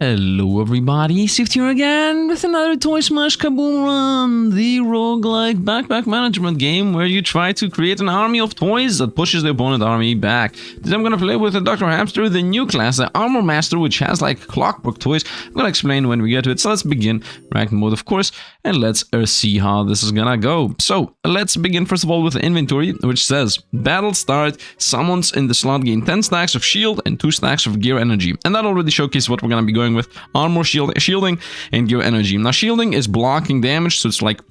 Hello everybody, Sifd here again with another Toy Smash Kaboom run, the roguelike backpack management game where you try to create an army of toys that pushes the opponent army back. Today I'm gonna play with the Dr. Hamster, the new class, the Armor Master, which has like clockwork toys. I'm gonna explain when we get to it, so let's begin. Ranked mode of course, and let's see how this is gonna go. So, let's begin first of all with the inventory, which says, battle start, summons in the slot gain 10 stacks of shield and 2 stacks of gear energy. And that already showcases what we're gonna be going with armor, shielding, and gear energy. Now, shielding is blocking damage, so it's like,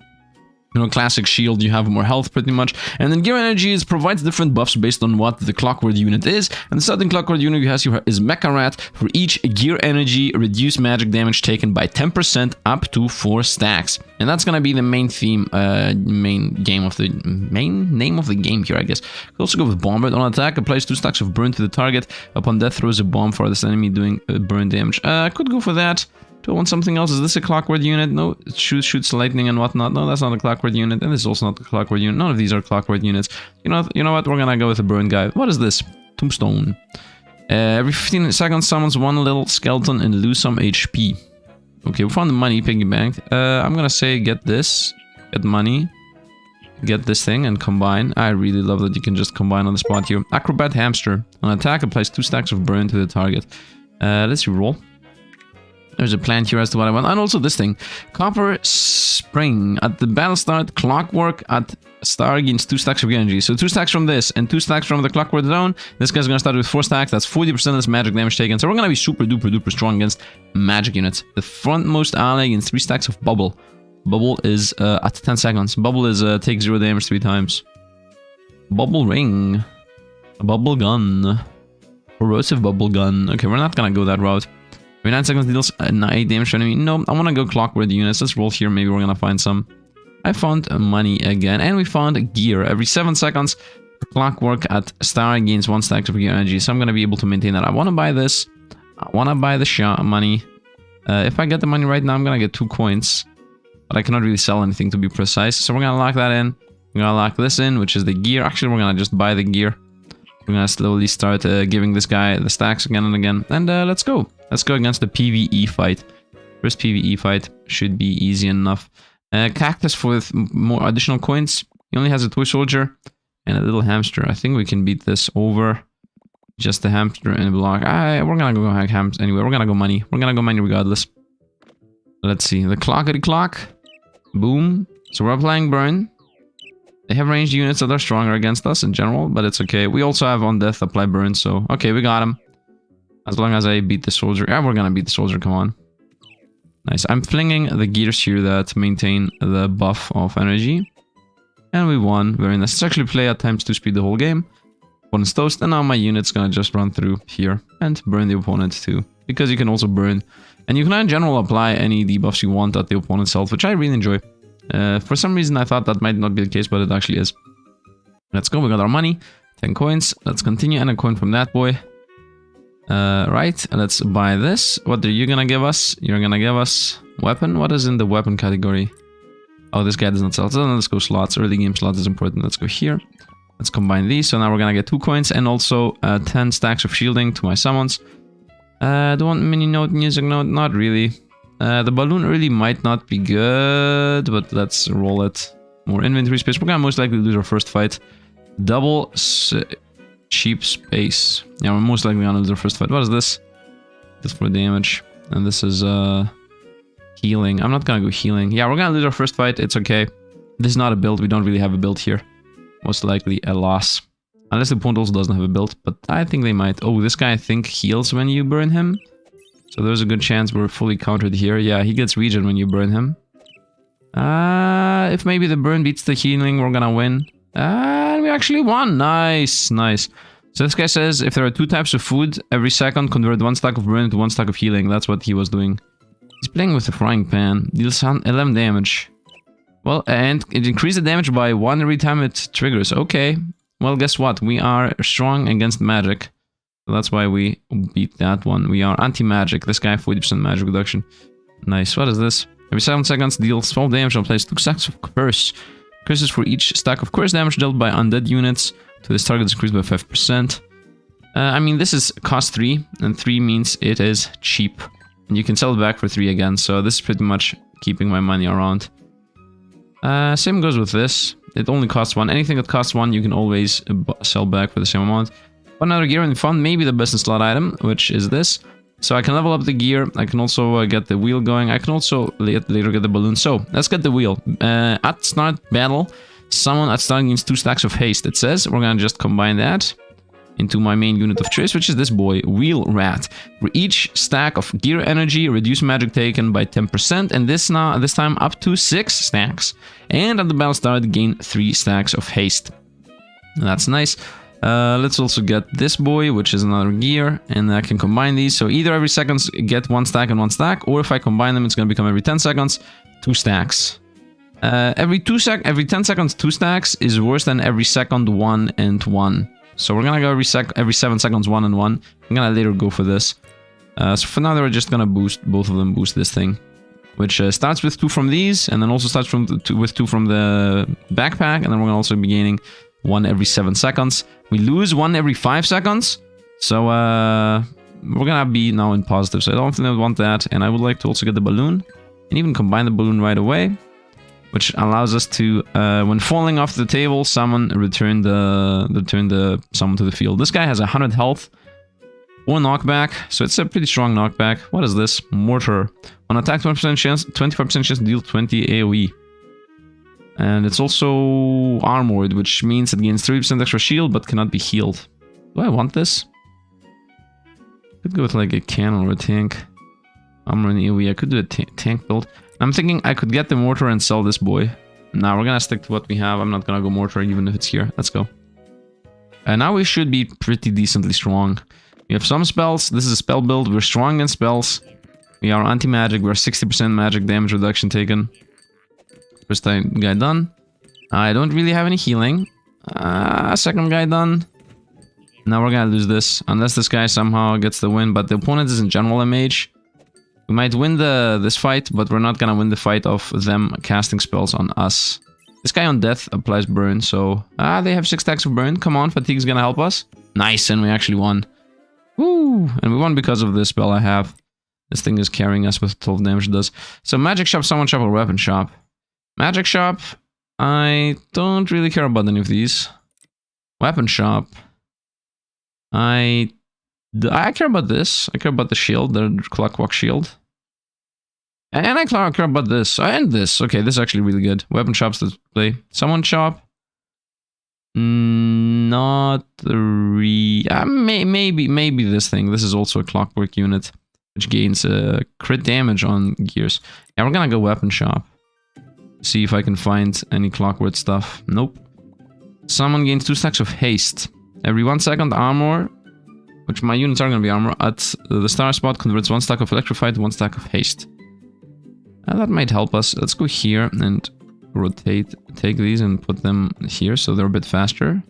you know, classic shield, you have more health pretty much. And then gear energy provides different buffs based on what the clockwork unit is. And the certain clockwork unit you have is Mecha Rat. For each gear energy, reduce magic damage taken by 10% up to 4 stacks. And that's gonna be the main theme, main name of the game here, I guess. Could also go with Bomber. On attack, applies 2 stacks of burn to the target. Upon death, throws a bomb for this enemy doing burn damage. Could go for that. Do I want something else? Is this a clockwork unit? No, it shoots lightning and whatnot. No, that's not a clockwork unit, and this is also not a clockwork unit. None of these are clockwork units. You know what? We're gonna go with a burn guy. What is this? Tombstone. Every 15 seconds, summons 1 little skeleton and lose some HP. Okay, we found the money, piggy banked. I'm gonna say get this, get money, get this thing, and combine. I really love that you can just combine on the spot here. Acrobat Hamster. On attack, applies 2 stacks of burn to the target. Let's re-roll. There's a plan here as to what I want. And also this thing. Copper Spring. At the battle start, clockwork at star gains 2 stacks of energy. So 2 stacks from this and 2 stacks from the clockwork zone. This guy's gonna start with 4 stacks. That's 40% less magic damage taken. So we're gonna be super duper duper strong against magic units. The frontmost ally gains 3 stacks of bubble. Bubble is at 10 seconds. Bubble is take 0 damage 3 times. Bubble ring. A bubble gun. Corrosive bubble gun. Okay, we're not gonna go that route. Every 9 seconds deals 8 damage to enemy. No, I want to go clockwork units. Let's roll here. Maybe we're going to find some. I found money again. And we found gear. Every 7 seconds, clockwork at star gains 1 stack of gear energy. So I'm going to be able to maintain that. I want to buy this. I want to buy the money. If I get the money right now, I'm going to get 2 coins. But I cannot really sell anything to be precise. So we're going to lock that in. We're going to lock this in, which is the gear. Actually, we're going to just buy the gear. We're going to slowly start giving this guy the stacks again and again. And let's go. Let's go against the PvE fight. First PvE fight should be easy enough. Cactus for more additional coins. He only has a toy soldier and a little hamster. I think we can beat this over just the hamster and a block. We're gonna go hamster anyway. We're gonna go money. We're gonna go money regardless. Let's see. The clockety clock. Boom. So we're applying burn. They have ranged units that are stronger against us in general, but it's okay. We also have on death apply burn, so okay, we got him. As long as I beat the soldier. Yeah, we're gonna beat the soldier, come on. Nice. I'm flinging the gears here that maintain the buff of energy. And we won. Very nice. Let's actually play at times 2 speed the whole game. Opponent's toast, and now my unit's gonna just run through here and burn the opponent too. Because you can also burn. And you can in general apply any debuffs you want at the opponent's health, which I really enjoy. For some reason I thought that might not be the case, but it actually is. Let's go, we got our money. 10 coins. Let's continue, and a coin from that boy. Right, let's buy this. What are you gonna give us? You're gonna give us weapon? What is in the weapon category? Oh, this guy does not sell. So let's go slots. Early game slots is important. Let's go here. Let's combine these. So now we're gonna get 2 coins and also 10 stacks of shielding to my summons. Do I want mini note, music note? Not really. The balloon early might not be good, but let's roll it. More inventory space. We're gonna most likely lose our first fight. Double cheap space. Yeah, we're most likely gonna lose our first fight. What is this? This for damage. And this is healing. I'm not gonna go healing. Yeah, we're gonna lose our first fight. It's okay. This is not a build. We don't really have a build here. Most likely a loss. Unless the opponent also doesn't have a build. But I think they might. Oh, this guy I think heals when you burn him. So there's a good chance we're fully countered here. Yeah, he gets regen when you burn him. If maybe the burn beats the healing, we're gonna win. And we actually won. Nice, nice. So this guy says if there are 2 types of food, every second convert 1 stack of burn to 1 stack of healing. That's what he was doing. He's playing with a frying pan. Deals 11 damage. Well, and it increased the damage by 1 every time it triggers. Okay. Well, guess what? We are strong against magic. So that's why we beat that one. We are anti-magic. This guy, 40% magic reduction. Nice. What is this? Every 7 seconds deals 12 damage and plays 2 stacks of curse. Curses for each stack of curse damage dealt by undead units to this target is increased by 5%. I mean, this is cost 3, and 3 means it is cheap. And you can sell it back for 3 again, so this is pretty much keeping my money around. Same goes with this. It only costs 1. Anything that costs 1, you can always sell back for the same amount. Another gear, and found maybe the business slot item, which is this. So I can level up the gear. I can also get the wheel going. I can also later get the balloon. So let's get the wheel. At start battle, someone at start gains 2 stacks of haste. It says we're gonna just combine that into my main unit of choice, which is this boy, Wheel Rat. For each stack of gear energy, reduce magic taken by 10%, and this time up to 6 stacks. And at the battle start, gain 3 stacks of haste. That's nice. Let's also get this boy, which is another gear, and I can combine these. So either every second get 1 stack and 1 stack, or if I combine them, it's going to become every 10 seconds, 2 stacks. Every 10 seconds, 2 stacks is worse than every second 1 and 1. So we're gonna go every 7 seconds 1 and 1. I'm gonna later go for this. So for now, we're just gonna boost both of them. Boost this thing, which starts with 2 from these, and then also starts with 2 from the backpack, and then we're gonna also be gaining 1 every 7 seconds. We lose 1 every 5 seconds, so we're gonna be now in positive. So I don't think I want that, and I would like to also get the balloon, and even combine the balloon right away, which allows us to, when falling off the table, return the summon to the field. This guy has 100 health, 4 knockback, so it's a pretty strong knockback. What is this? Mortar. On attack, 20% chance, 25% chance to deal 20 AoE. And it's also armored, which means it gains 30% extra shield, but cannot be healed. Do I want this? Could go with like a cannon or a tank. Armor and AoE. I could do a tank build. I'm thinking I could get the mortar and sell this boy. Now we're gonna stick to what we have. I'm not gonna go mortar even if it's here. Let's go. And now we should be pretty decently strong. We have some spells. This is a spell build. We're strong in spells. We are anti-magic. We're 60% magic damage reduction taken. First guy done. I don't really have any healing. Second guy done. Now we're gonna lose this. Unless this guy somehow gets the win. But the opponent is in general a mage. We might win this fight, but we're not gonna win the fight of them casting spells on us. This guy on death applies burn, so... they have 6 stacks of burn. Come on, fatigue's gonna help us. Nice, and we actually won. Woo! And we won because of this spell I have. This thing is carrying us with 12 damage it does. So magic shop, summon shop, or weapon shop. Magic shop, I don't really care about any of these. Weapon shop, I care about this. I care about the shield, the clockwork shield. And I care about this. And this. Okay, this is actually really good. Weapon shops to play. Summon shop. Not really. Maybe this thing. This is also a clockwork unit, which gains crit damage on gears. Yeah, we're gonna go weapon shop. See if I can find any clockwork stuff. Nope. Summon gains 2 stacks of haste. Every 1 second armor, which my units are going to be armor, at the star spot converts 1 stack of electrify to 1 stack of haste. That might help us. Let's go here and rotate, take these and put them here so they're a bit faster.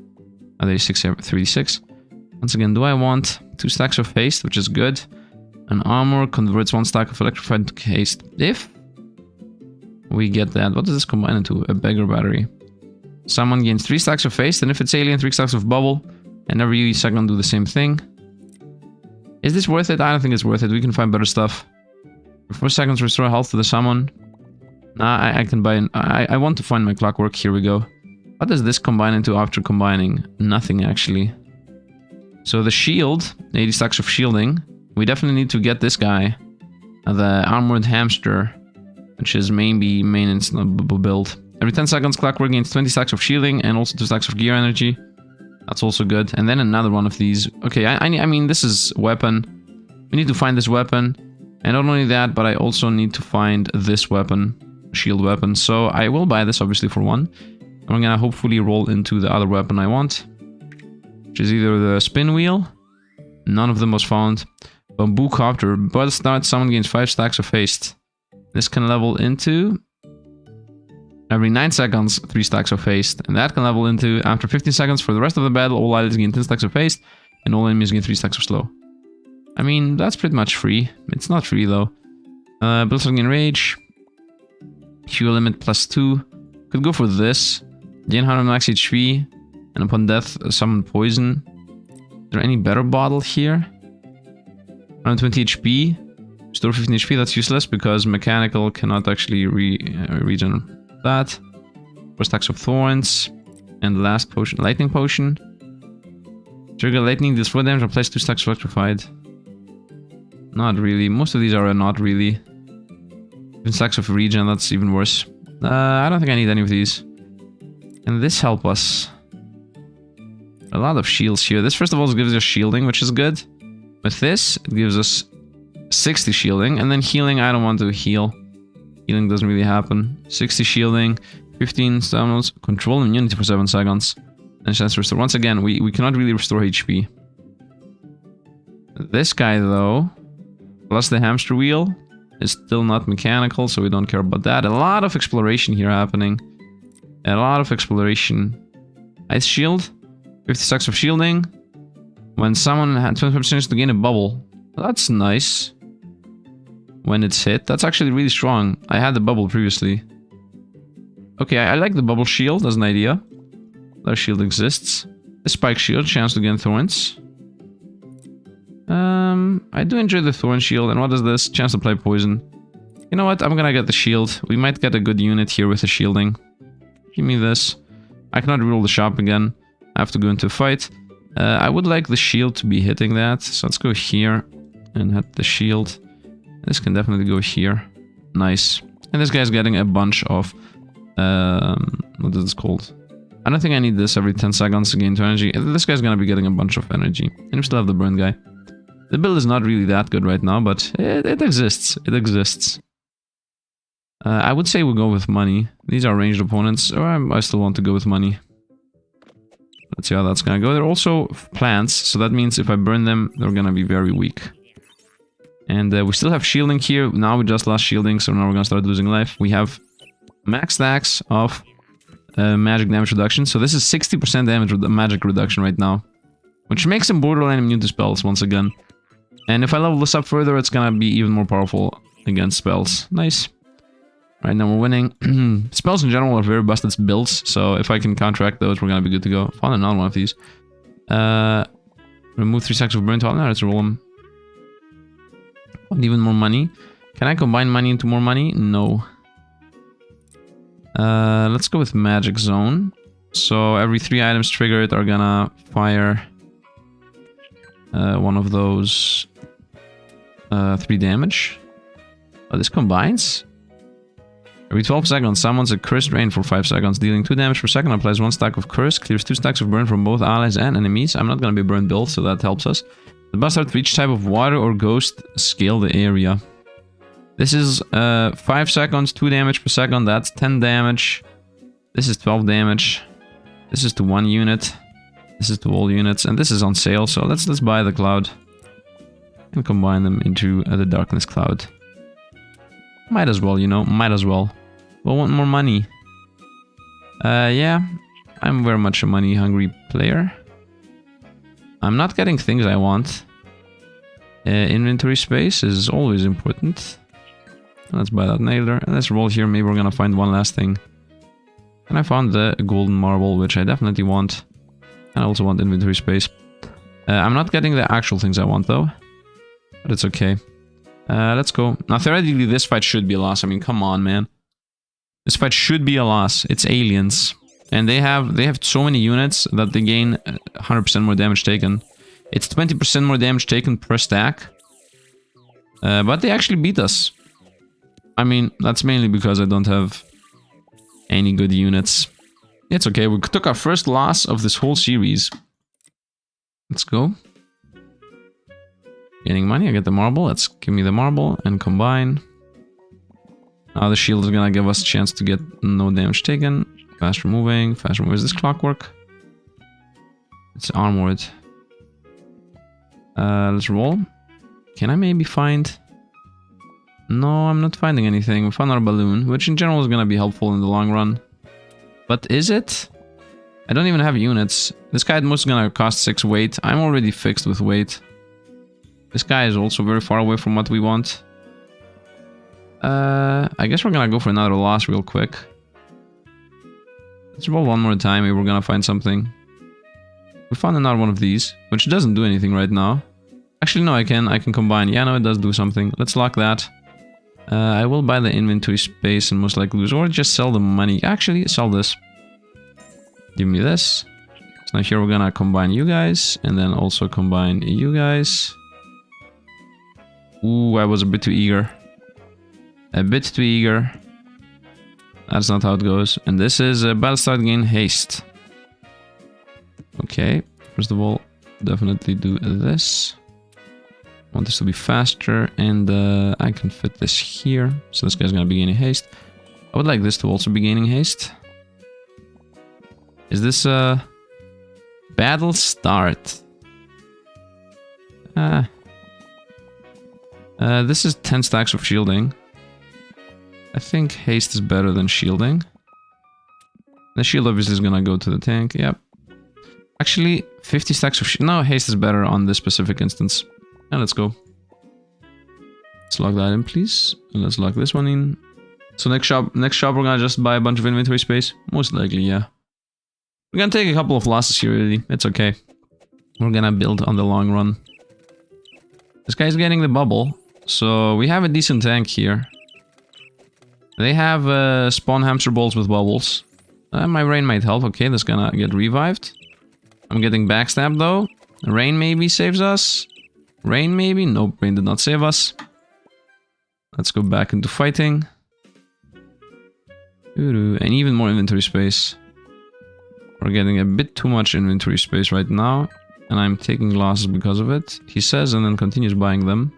Are they 3d6? Once again, do I want 2 stacks of haste, which is good. An armor converts 1 stack of electrified to haste. If we get that, what does this combine into? A beggar battery. Someone gains 3 stacks of haste, and if it's alien, 3 stacks of bubble. And every second do the same thing. Is this worth it? I don't think it's worth it. We can find better stuff. For 4 seconds, restore health to the summon. Nah, I can buy... I want to find my clockwork. Here we go. What does this combine into after combining? Nothing, actually. So the shield, 80 stacks of shielding. We definitely need to get this guy. The armored hamster, which is maybe main build. Every 10 seconds, clockwork gains 20 stacks of shielding and also 2 stacks of gear energy. That's also good. And then another one of these. Okay, I mean, this is weapon. We need to find this weapon. And not only that, but I also need to find this weapon. Shield weapon. So I will buy this, obviously, for 1. And we're gonna hopefully roll into the other weapon I want. Which is either the spin wheel. None of them was found. Bamboo copter. But start, someone gains 5 stacks of haste. This can level into... every 9 seconds, 3 stacks of haste. And that can level into, after 15 seconds for the rest of the battle, all allies gain 10 stacks of haste, and all enemies gain 3 stacks of slow. I mean, that's pretty much free. It's not free, though. Builds gain rage. Cure limit +2. Could go for this. Gain 100 max HP, and upon death, summon poison. Is there any better bottle here? 120 HP. Restore 15 HP, that's useless because mechanical cannot actually regen that. 4 stacks of thorns. And the last potion, lightning potion. Trigger lightning, deals 4 damage, and place 2 stacks of electrified. Not really. Most of these are not really. Even stacks of regen, that's even worse. I don't think I need any of these. Can this help us? A lot of shields here. This first of all gives us shielding, which is good. With this, it gives us 60 shielding. And then healing, I don't want to heal. Healing doesn't really happen. 60 shielding, 15 stamina, control immunity for 7 seconds. And chance to restore. Once again, we cannot really restore HP. This guy though, plus the hamster wheel, is still not mechanical, so we don't care about that. A lot of exploration here happening. A lot of exploration. Ice shield, 50 stacks of shielding. When someone had 20% chance to gain a bubble. That's nice. When it's hit, that's actually really strong. I had the bubble previously. Okay, I like the bubble shield as an idea. That shield exists. The spike shield, chance to gain thorns. I do enjoy the thorn shield. And what is this? Chance to apply poison. You know what? I'm gonna get the shield. We might get a good unit here with the shielding. Give me this. I cannot reroll the shop again. I have to go into a fight. I would like the shield to be hitting that. So let's go here and hit the shield. This can definitely go here. Nice. And this guy's getting a bunch of... what is this called? I don't think I need this every 10 seconds to gain 2 energy. This guy's gonna be getting a bunch of energy. And we still have the burn guy. The build is not really that good right now, but it exists. It exists. I would say we'll go with money. These are ranged opponents, or I still want to go with money. Let's see how that's gonna go. They're also plants, so that means if I burn them, they're gonna be very weak. And we still have shielding here. Now we just lost shielding, so now we're gonna start losing life. We have max stacks of magic damage reduction. So this is 60% damage with the magic reduction right now. Which makes him borderline immune to spells once again. And if I level this up further, it's gonna be even more powerful against spells. Nice. Right now we're winning. Spells in general are very busted builds, so if I can counteract those, we're gonna be good to go. Found another one of these. Remove 3 stacks of burnt oil. Now let's roll them. Want even more money. Can I combine money into more money? No. Let's go with magic zone. So every 3 items triggered are gonna fire one of those 3 damage. Oh, this combines? Every 12 seconds, summons a cursed rain for 5 seconds, dealing 2 damage per second, applies 1 stack of curse, clears 2 stacks of burn from both allies and enemies. I'm not gonna be burn built, so that helps us. The bastard for each type of water or ghost, scale the area. This is 5 seconds, 2 damage per second, that's 10 damage. This is 12 damage. This is to 1 unit. This is to all units, and this is on sale, so let's buy the cloud. And combine them into the darkness cloud. Might as well, you know, might as well. We'll want more money. Yeah, I'm very much a money-hungry player. I'm not getting things I want. Inventory space is always important. Let's buy that nailer. And let's roll here. Maybe we're gonna find one last thing. And I found the golden marble, which I definitely want. And I also want inventory space. I'm not getting the actual things I want, though. But it's okay. Let's go. Now, theoretically, this fight should be a loss. I mean, come on, man. This fight should be a loss. It's aliens. And they have so many units that they gain 100% more damage taken. It's 20% more damage taken per stack. But they actually beat us. I mean, that's mainly because I don't have any good units. It's okay, we took our first loss of this whole series. Let's go. Gaining money, I get the marble. Let's give me the marble and combine. Now the shield is gonna give us a chance to get no damage taken. Fast removing, fast removing. Is this clockwork? It's armored. Let's roll. Can I maybe find... No, I'm not finding anything. We found our balloon, which in general is gonna be helpful in the long run. But is it? I don't even have units. This guy at most is gonna cost 6 weight. I'm already fixed with weight. This guy is also very far away from what we want. I guess we're gonna go for another loss real quick. Let's roll one more time, maybe we're gonna find something. We found another one of these, which doesn't do anything right now. Actually, no, I can combine. Yeah, no, it does do something. Let's lock that. I will buy the inventory space and most likely lose, or just sell the money. Actually, sell this. Give me this. So now here we're gonna combine you guys, and then also combine you guys. Ooh, I was a bit too eager. A bit too eager. That's not how it goes. And this is a battle start gain haste. Okay, first of all, definitely do this. I want this to be faster, and I can fit this here. So this guy's gonna be gaining haste. I would like this to also be gaining haste. Is this a battle start? This is 10 stacks of shielding. I think haste is better than shielding. The shield obviously is gonna go to the tank. Yep. Actually, 50 stacks of no, haste is better on this specific instance. And let's go. Let's lock that in, please. And let's lock this one in. So next shop we're gonna just buy a bunch of inventory space. Most likely, yeah. We're gonna take a couple of losses here, really. It's okay. We're gonna build on the long run. This guy's getting the bubble. So we have a decent tank here. They have spawn hamster balls with bubbles. My rain might help. Okay, that's gonna get revived. I'm getting backstabbed though. Rain maybe saves us. Rain maybe? Nope, rain did not save us. Let's go back into fighting. And even more inventory space. We're getting a bit too much inventory space right now. And I'm taking losses because of it. He says and then continues buying them.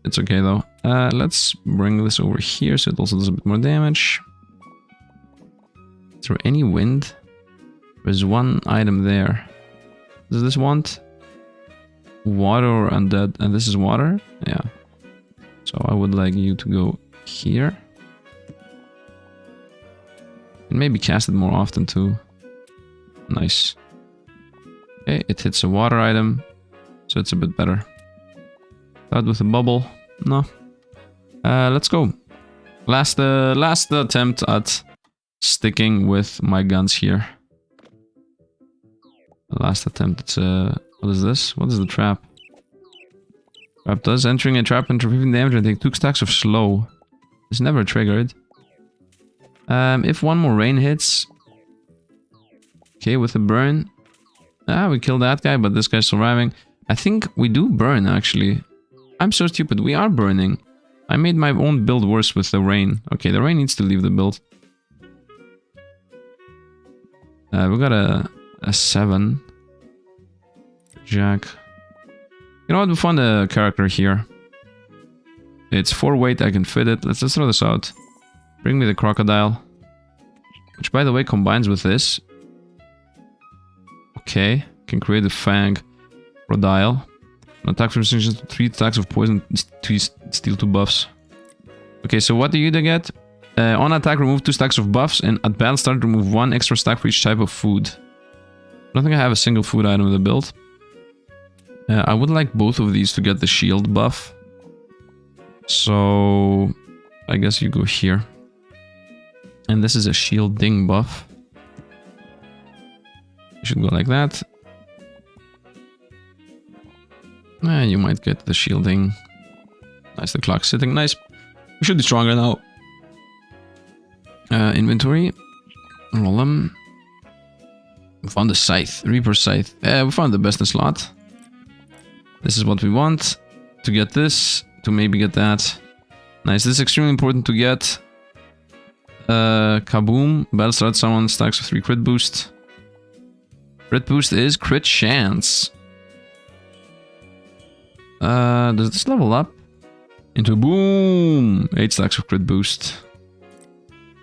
It's okay though. Let's bring this over here so it also does a bit more damage. Is there any wind? There's one item there. Does this want water or undead? And this is water? Yeah. So I would like you to go here. And maybe cast it more often too. Nice. Okay, it hits a water item. So it's a bit better. Start with a bubble. No. Let's go. Last attempt at sticking with my guns here. Last attempt. It's what is this? What is the trap? Trap does entering a trap and removing damage and take 2 stacks of slow. It's never triggered. If one more rain hits. Okay, with a burn. We killed that guy, but this guy's surviving. I think we do burn actually. I'm so stupid. We are burning. I made my own build worse with the rain. Okay, the rain needs to leave the build. We got a 7. Jack. You know what? We found a character here. It's 4 weight. I can fit it. Let's throw this out. Bring me the crocodile. Which, by the way, combines with this. Okay. Can create a fang. Crocodile. Attack from resistance to 3 attacks of poison. Steal 2 buffs. Okay, so what do you get? On attack, remove 2 stacks of buffs. And at battle start, remove 1 extra stack for each type of food. I don't think I have a single food item in the build. I would like both of these to get the shield buff. So I guess you go here. And this is a shielding buff. You should go like that. And you might get the shielding. Nice, the clock's sitting nice. We should be stronger now. Inventory. Roll them. We found the scythe. Reaper scythe. We found the best in slot. This is what we want. To get this. To maybe get that. Nice. This is extremely important to get. Kaboom. Battle start summon stacks of 3 crit boost. Crit boost is crit chance. Does this level up? Into boom! 8 stacks of crit boost.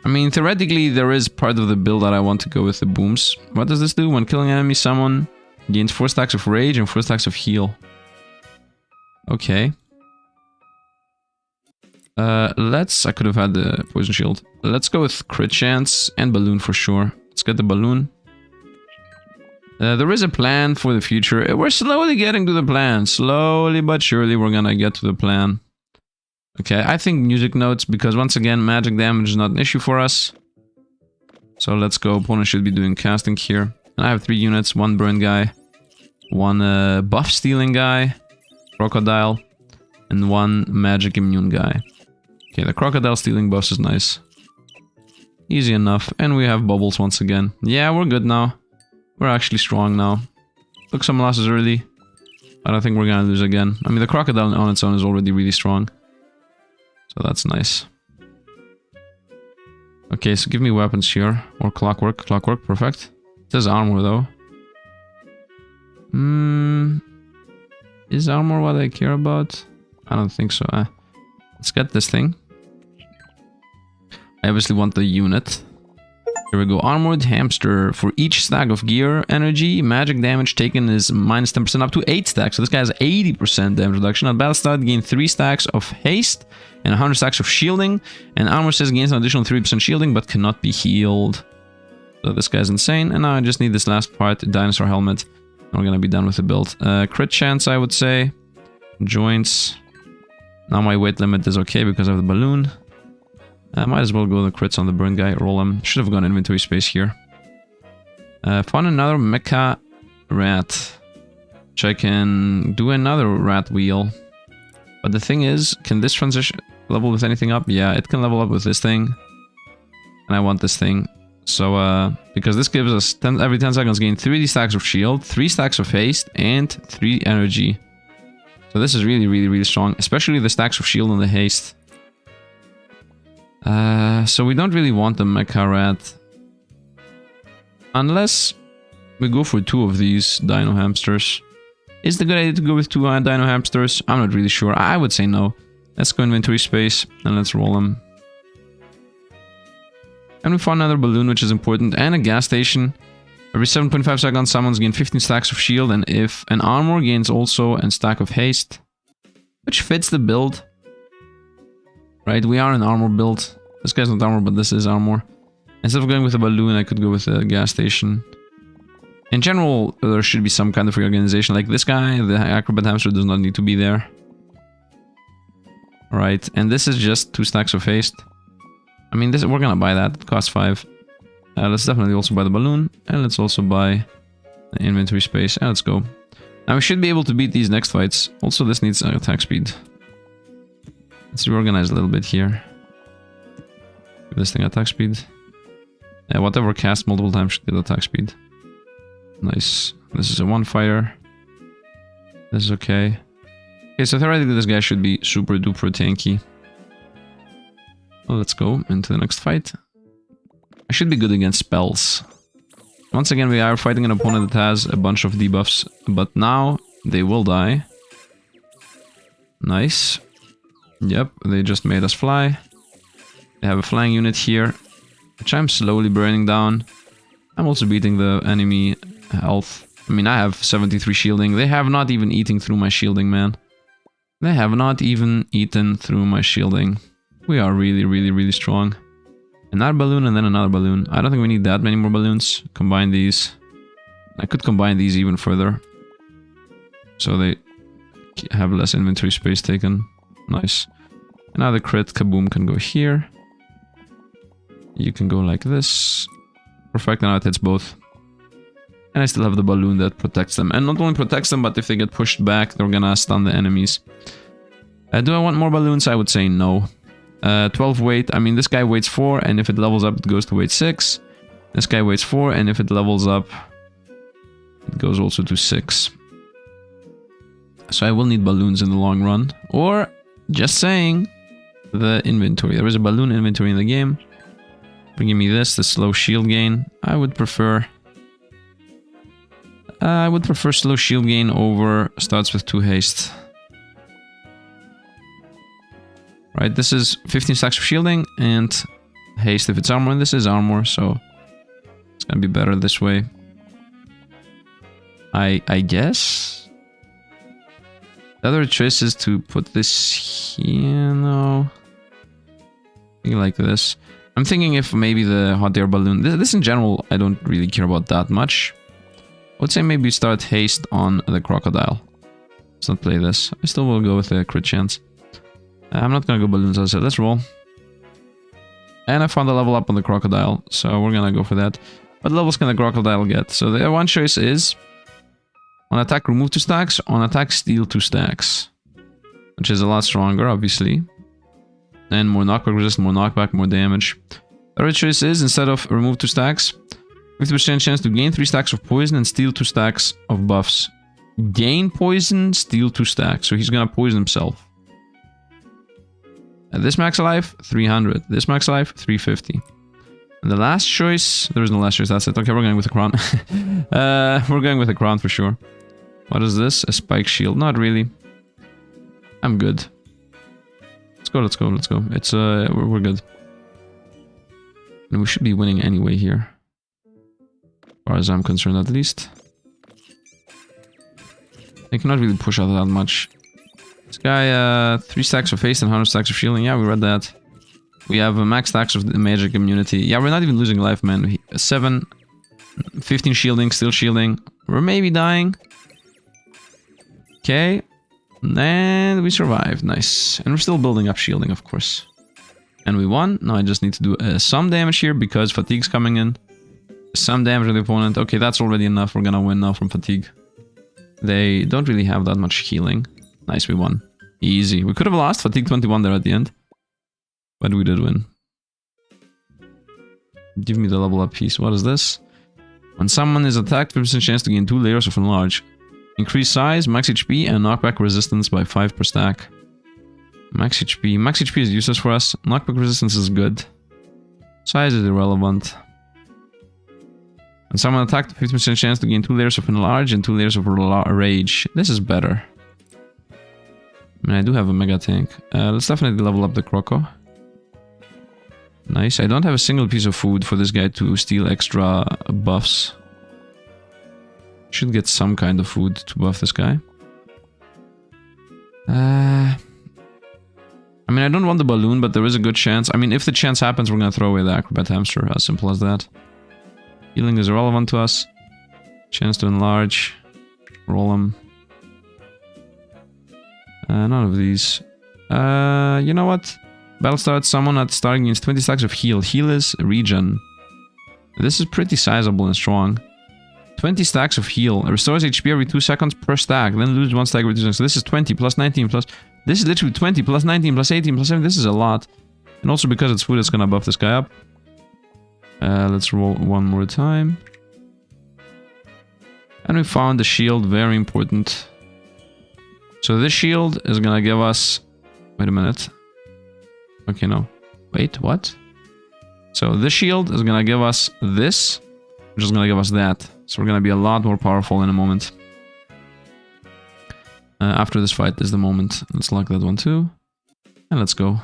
I mean, theoretically, there is part of the build that I want to go with the booms. What does this do? When killing enemy, someone gains 4 stacks of rage and 4 stacks of heal. Okay. I could have had the poison shield. Let's go with crit chance and balloon for sure. Let's get the balloon. There is a plan for the future. We're slowly getting to the plan. Slowly but surely we're gonna get to the plan. Okay, I think music notes, because once again, magic damage is not an issue for us. So let's go. Opponent should be doing casting here. And I have 3 units, 1 burn guy. one buff stealing guy, crocodile, and one magic immune guy. Okay, the crocodile stealing buffs is nice. Easy enough. And we have bubbles once again. Yeah, we're good now. We're actually strong now. Took some losses early. I don't think we're gonna lose again. I mean, the crocodile on its own is already really strong. So that's nice. Okay, so give me weapons here. Or clockwork. Clockwork, perfect. It says armor though. Is armor what I care about? I don't think so. Let's get this thing. I obviously want the unit. Here we go. Armored hamster. For each stack of gear energy, magic damage taken is minus 10% up to 8 stacks. So this guy has 80% damage reduction. At battle start, gain 3 stacks of haste and 100 stacks of shielding. And armor says gains an additional 3% shielding but cannot be healed. So this guy's insane. And now I just need this last part, dinosaur helmet. And we're gonna be done with the build. Crit chance, I would say. Joints. Now my weight limit is okay because of the balloon. I might as well go the crits on the burn guy, roll him. Should have gone inventory space here. Found another mecha rat. Which I can do another rat wheel. But the thing is, can this transition level with anything up? Yeah, it can level up with this thing. And I want this thing. So, because this gives us every 10 seconds gain 3 stacks of shield, 3 stacks of haste, and 3 energy. So this is really, really, really strong. Especially the stacks of shield and the haste. So we don't really want the mecha rat. Unless we go for 2 of these dino hamsters. Is it a good idea to go with 2 dino hamsters? I'm not really sure. I would say no. Let's go inventory space and let's roll them. And we found another balloon, which is important, and a gas station. Every 7.5 seconds, summons gain 15 stacks of shield, and if an armor gains also a stack of haste, which fits the build. Right, we are an armor build. This guy's not armor, but this is armor. Instead of going with a balloon, I could go with a gas station. In general, there should be some kind of reorganization. Like this guy, the acrobat hamster, does not need to be there. Right, and this is just 2 stacks of haste. I mean, we're gonna buy that. It costs 5. Let's definitely also buy the balloon. And let's also buy the inventory space. And let's go. Now we should be able to beat these next fights. Also, this needs attack speed. Let's reorganize a little bit here. Give this thing attack speed. Yeah, whatever cast multiple times should get attack speed. Nice. This is a 1 fighter. This is okay. Okay, so theoretically this guy should be super duper tanky. Well, let's go into the next fight. I should be good against spells. Once again, we are fighting an opponent that has a bunch of debuffs, but now they will die. Nice. Yep, they just made us fly. They have a flying unit here, which I'm slowly burning down. I'm also beating the enemy health. I mean, I have 73 shielding. They have not even eaten through my shielding, man. They have not even eaten through my shielding. We are really, really, really strong. Another balloon and then another balloon. I don't think we need that many more balloons. Combine these. I could combine these even further. So they have less inventory space taken. Nice. Another crit. Kaboom can go here. You can go like this. Perfect. Now it hits both. And I still have the balloon that protects them. And not only protects them, but if they get pushed back, they're gonna stun the enemies. Do I want more balloons? I would say no. 12 weight. I mean, this guy weights 4, and if it levels up, it goes to weight 6. This guy weights 4, and if it levels up, it goes also to 6. So I will need balloons in the long run. Or, just saying, the inventory. There is a balloon inventory in the game. Bringing me this, the slow shield gain. I would prefer slow shield gain over starts with 2 haste. Right, this is 15 stacks of shielding and haste if it's armor, and this is armor, so it's gonna be better this way. I guess. The other choice is to put this here, no. Something like this. I'm thinking if maybe the hot air balloon. This in general, I don't really care about that much. I would say maybe start haste on the crocodile. Let's not play this. I still will go with the crit chance. I'm not gonna go balloons, as I said. Let's roll. And I found a level up on the crocodile, so we're gonna go for that. What levels can the crocodile get? So the one choice is On attack, remove 2 stacks. On attack, steal 2 stacks. Which is a lot stronger, obviously. And more knockback resistance, more knockback, more damage. The right choice is, instead of remove 2 stacks, 50% chance to gain 3 stacks of poison and steal 2 stacks of buffs. Gain poison, steal 2 stacks. So he's gonna poison himself. At this max life, 300. This max life, 350. And the last choice, there is no last choice, that's it. Okay, we're going with a crown. We're going with a crown for sure. What is this? A spike shield. Not really. I'm good. Let's go, let's go, let's go. It's, we're good. And we should be winning anyway here. As far as I'm concerned, at least. I cannot really push out that much. This guy, 3 stacks of haste and 100 stacks of shielding. Yeah, we read that. We have max stacks of magic immunity. Yeah, we're not even losing life, man. 7, 15 shielding, still shielding. We're maybe dying. Okay. And we survived. Nice. And we're still building up shielding, of course. And we won. Now I just need to do some damage here because fatigue's coming in. Some damage to the opponent. Okay, that's already enough. We're gonna win now from fatigue. They don't really have that much healing. Nice, we won. Easy. We could have lost. Fatigue 21 there at the end. But we did win. Give me the level up piece. What is this? When someone is attacked, 50% chance to gain 2 layers of enlarge. Increase size, max HP, and knockback resistance by 5 per stack. Max HP. Max HP is useless for us. Knockback resistance is good. Size is irrelevant. When someone attacked, 50% chance to gain 2 layers of enlarge and 2 layers of rage. This is better. I mean, I do have a mega tank. Let's definitely level up the Croco. Nice. I don't have a single piece of food for this guy to steal extra buffs. Should get some kind of food to buff this guy. I mean, I don't want the balloon, but there is a good chance. I mean, if the chance happens, we're gonna throw away the acrobat hamster. As simple as that. Healing is irrelevant to us. Chance to enlarge. Roll them. None of these. You know what? Battle starts. Someone at starting gains 20 stacks of heal. Heal is regen. This is pretty sizable and strong. 20 stacks of heal. Restores HP every 2 seconds per stack. Then lose 1 stack every 2 seconds. So this is 20 plus 19 plus... This is literally 20 plus 19 plus 18 plus 7. This is a lot. And also because it's food, it's gonna buff this guy up. Let's roll one more time. And we found the shield. Very important. So this shield is gonna give us... Wait a minute. Okay, no. Wait, what? So this shield is gonna give us this, which is gonna give us that. So we're gonna be a lot more powerful in a moment. After this fight is the moment. Let's lock that one too. And let's go.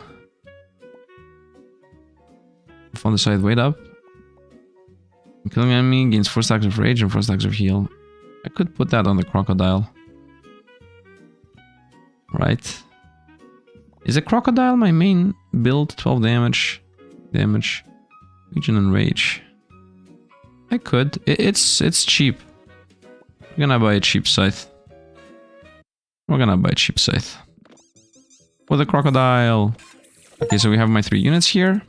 On the side, wait up. Killing enemy gains 4 stacks of rage and 4 stacks of heal. I could put that on the crocodile. Right. Is a crocodile my main build? 12 damage. Damage. Regen and rage. I could. It's cheap. We're gonna buy a cheap scythe. We're gonna buy a cheap scythe. With a crocodile. Okay, so we have my 3 units here.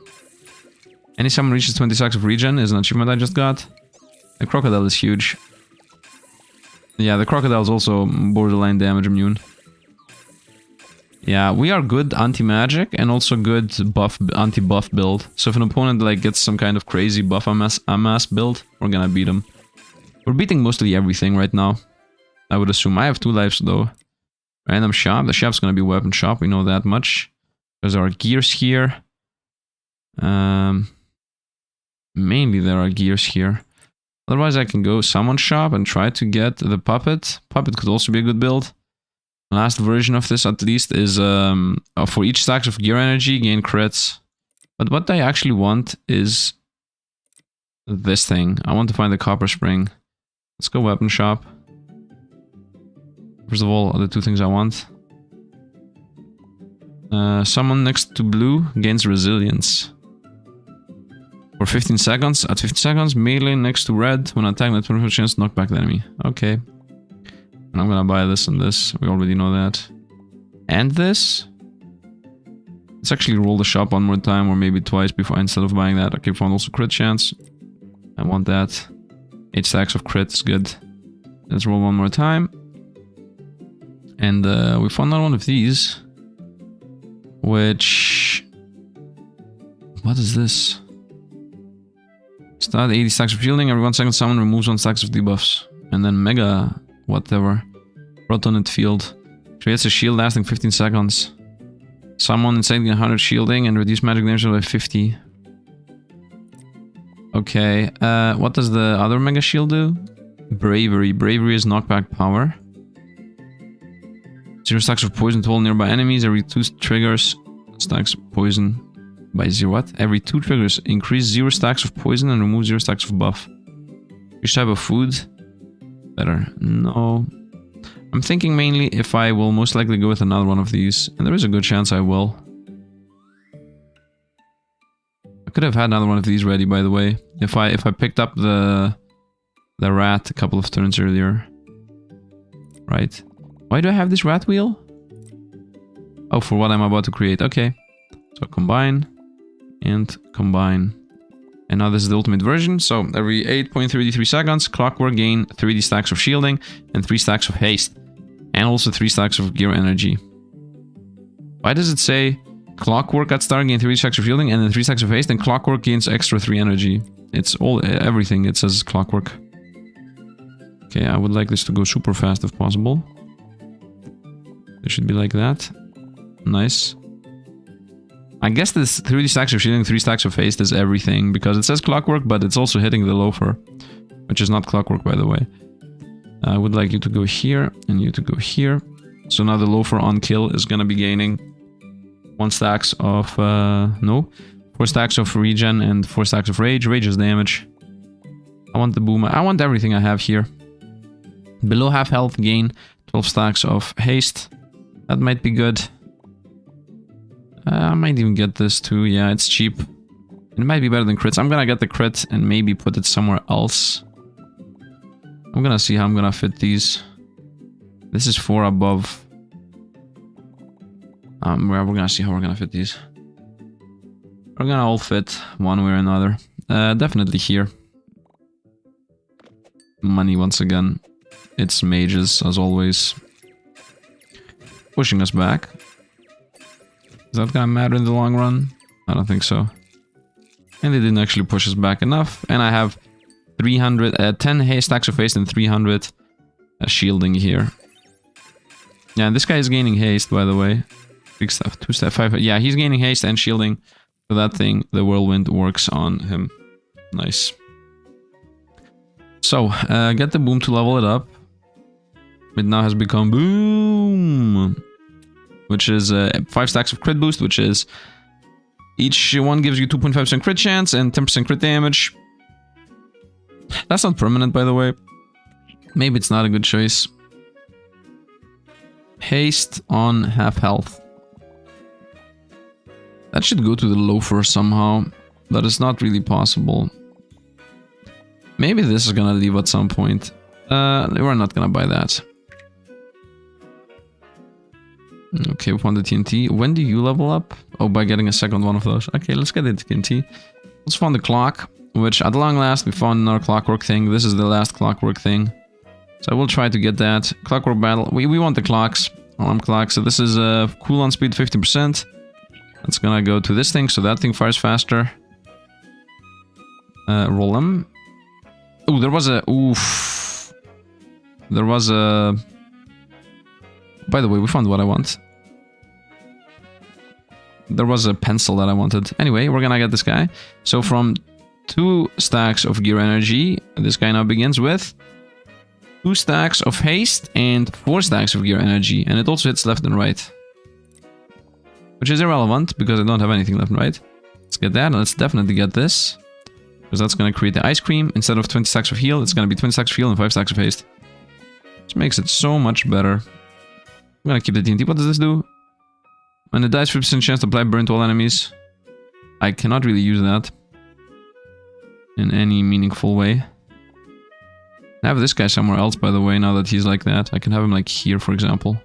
Any summon reaches 20 stacks of regen is an achievement I just got. The crocodile is huge. Yeah, the crocodile is also borderline damage immune. Yeah, we are good anti-magic and also good buff anti-buff build. So if an opponent like gets some kind of crazy buff amass build, we're gonna beat him. We're beating mostly everything right now. I would assume. I have 2 lives though. Random shop. The shop's gonna be weapon shop. We know that much. There's our gears here. Mainly there are gears here. Otherwise I can go summon shop and try to get the puppet. Puppet could also be a good build. Last version of this at least is for each stacks of gear energy gain crits. But what I actually want is this thing. I want to find the copper spring. Let's go weapon shop. First of all, the 2 things I want. Someone next to blue gains resilience. For 15 seconds. At 15 seconds, melee next to red. When attacking, that 20% chance to knock back the enemy. Okay. And I'm gonna buy this and this. We already know that. And this. Let's actually roll the shop one more time or maybe twice before instead of buying that. Okay, found also crit chance. I want that. 8 stacks of crit is good. Let's roll one more time. And we found another one of these. Which... What is this? Start 80 stacks of shielding. Every 1 second summon removes 1 stack of debuffs. And then Mega... whatever. Protonate field. Creates a shield lasting 15 seconds. Summon inside 100 shielding and reduce magic damage by 50. Okay. What does the other Mega shield do? Bravery. Bravery is knockback power. 0 stacks of poison to all nearby enemies. Every 2 triggers stacks poison by 0. What? Every 2 triggers increase 0 stacks of poison and remove 0 stacks of buff. Which type of food? Better. No. I'm thinking mainly if I will most likely go with another one of these. And there is a good chance I will. I could have had another one of these ready, by the way. If I picked up the rat a couple of turns earlier. Right? Why do I have this rat wheel? Oh, for what I'm about to create. Okay. So combine. And combine. And now this is the ultimate version. So every 8.33 seconds, Clockwork gain 3D stacks of shielding and 3 stacks of haste. And also 3 stacks of gear energy. Why does it say Clockwork at start gain 3 stacks of shielding and then 3 stacks of haste, and Clockwork gains extra 3 energy? It's everything. It says Clockwork. Okay, I would like this to go super fast if possible. It should be like that. Nice. I guess this 3 stacks of shielding, 3 stacks of haste is everything, because it says Clockwork, but it's also hitting the loafer, which is not Clockwork, by the way. I would like you to go here, and you to go here. So now the loafer on kill is gonna be gaining 1 stacks of, 4 stacks of regen and 4 stacks of rage. Rage is damage. I want the boom. I want everything I have here. Below half health, gain 12 stacks of haste. That might be good. I might even get this too. Yeah, it's cheap. It might be better than crits. I'm gonna get the crit and maybe put it somewhere else. I'm gonna see how I'm gonna fit these. This is 4 above. We're gonna see how we're gonna fit these. We're gonna all fit one way or another. Definitely here. Money once again. It's mages, as always. Pushing us back. Is that gonna matter in the long run? I don't think so. And they didn't actually push us back enough. And I have 10 stacks of haste and 300 shielding here. Yeah, this guy is gaining haste, by the way. Big stuff. 2 step 5. Yeah, he's gaining haste and shielding. So that thing, the whirlwind, works on him. Nice. So, get the boom to level it up. It now has become boom, which is 5 stacks of crit boost, which is each one gives you 2.5% crit chance and 10% crit damage. That's not permanent, by the way. Maybe it's not a good choice. Haste on half health. That should go to the loafer somehow, but it's not really possible. Maybe this is gonna leave at some point. We're not gonna buy that. Okay, we found the TNT. When do you level up? Oh, by getting a second one of those. Okay, let's get the TNT. Let's find the clock, which at long last we found another clockwork thing. This is the last clockwork thing. So I will try to get that. Clockwork battle. We want the clocks. Alarm clock. So this is cooldown speed 50%. That's gonna go to this thing, so that thing fires faster. Roll them. Oh, there was a... Oof. There was a... By the way, we found what I want. There was a pencil that I wanted. Anyway, we're gonna get this guy. So from 2 stacks of gear energy, this guy now begins with 2 stacks of haste and 4 stacks of gear energy. And it also hits left and right. Which is irrelevant, because I don't have anything left and right. Let's get that, and let's definitely get this. Because that's gonna create the ice cream. Instead of 20 stacks of heal, it's gonna be 20 stacks of heal and 5 stacks of haste. Which makes it so much better. I'm gonna keep the TNT. What does this do? When it dies, 50% chance to apply burn to all enemies. I cannot really use that in any meaningful way. I have this guy somewhere else, by the way, now that he's like that. I can have him like here, for example.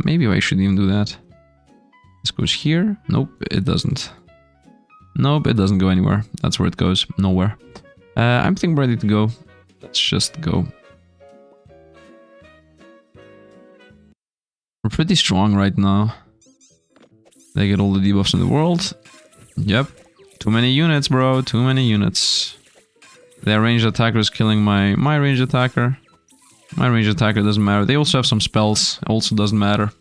Maybe I should even do that. This goes here. Nope, it doesn't. Nope, it doesn't go anywhere. That's where it goes. Nowhere. I'm thinking ready to go. Let's just go. We're pretty strong right now. They get all the debuffs in the world. Yep. Too many units, bro. Too many units. Their ranged attacker is killing my ranged attacker. My ranged attacker doesn't matter. They also have some spells. Also doesn't matter.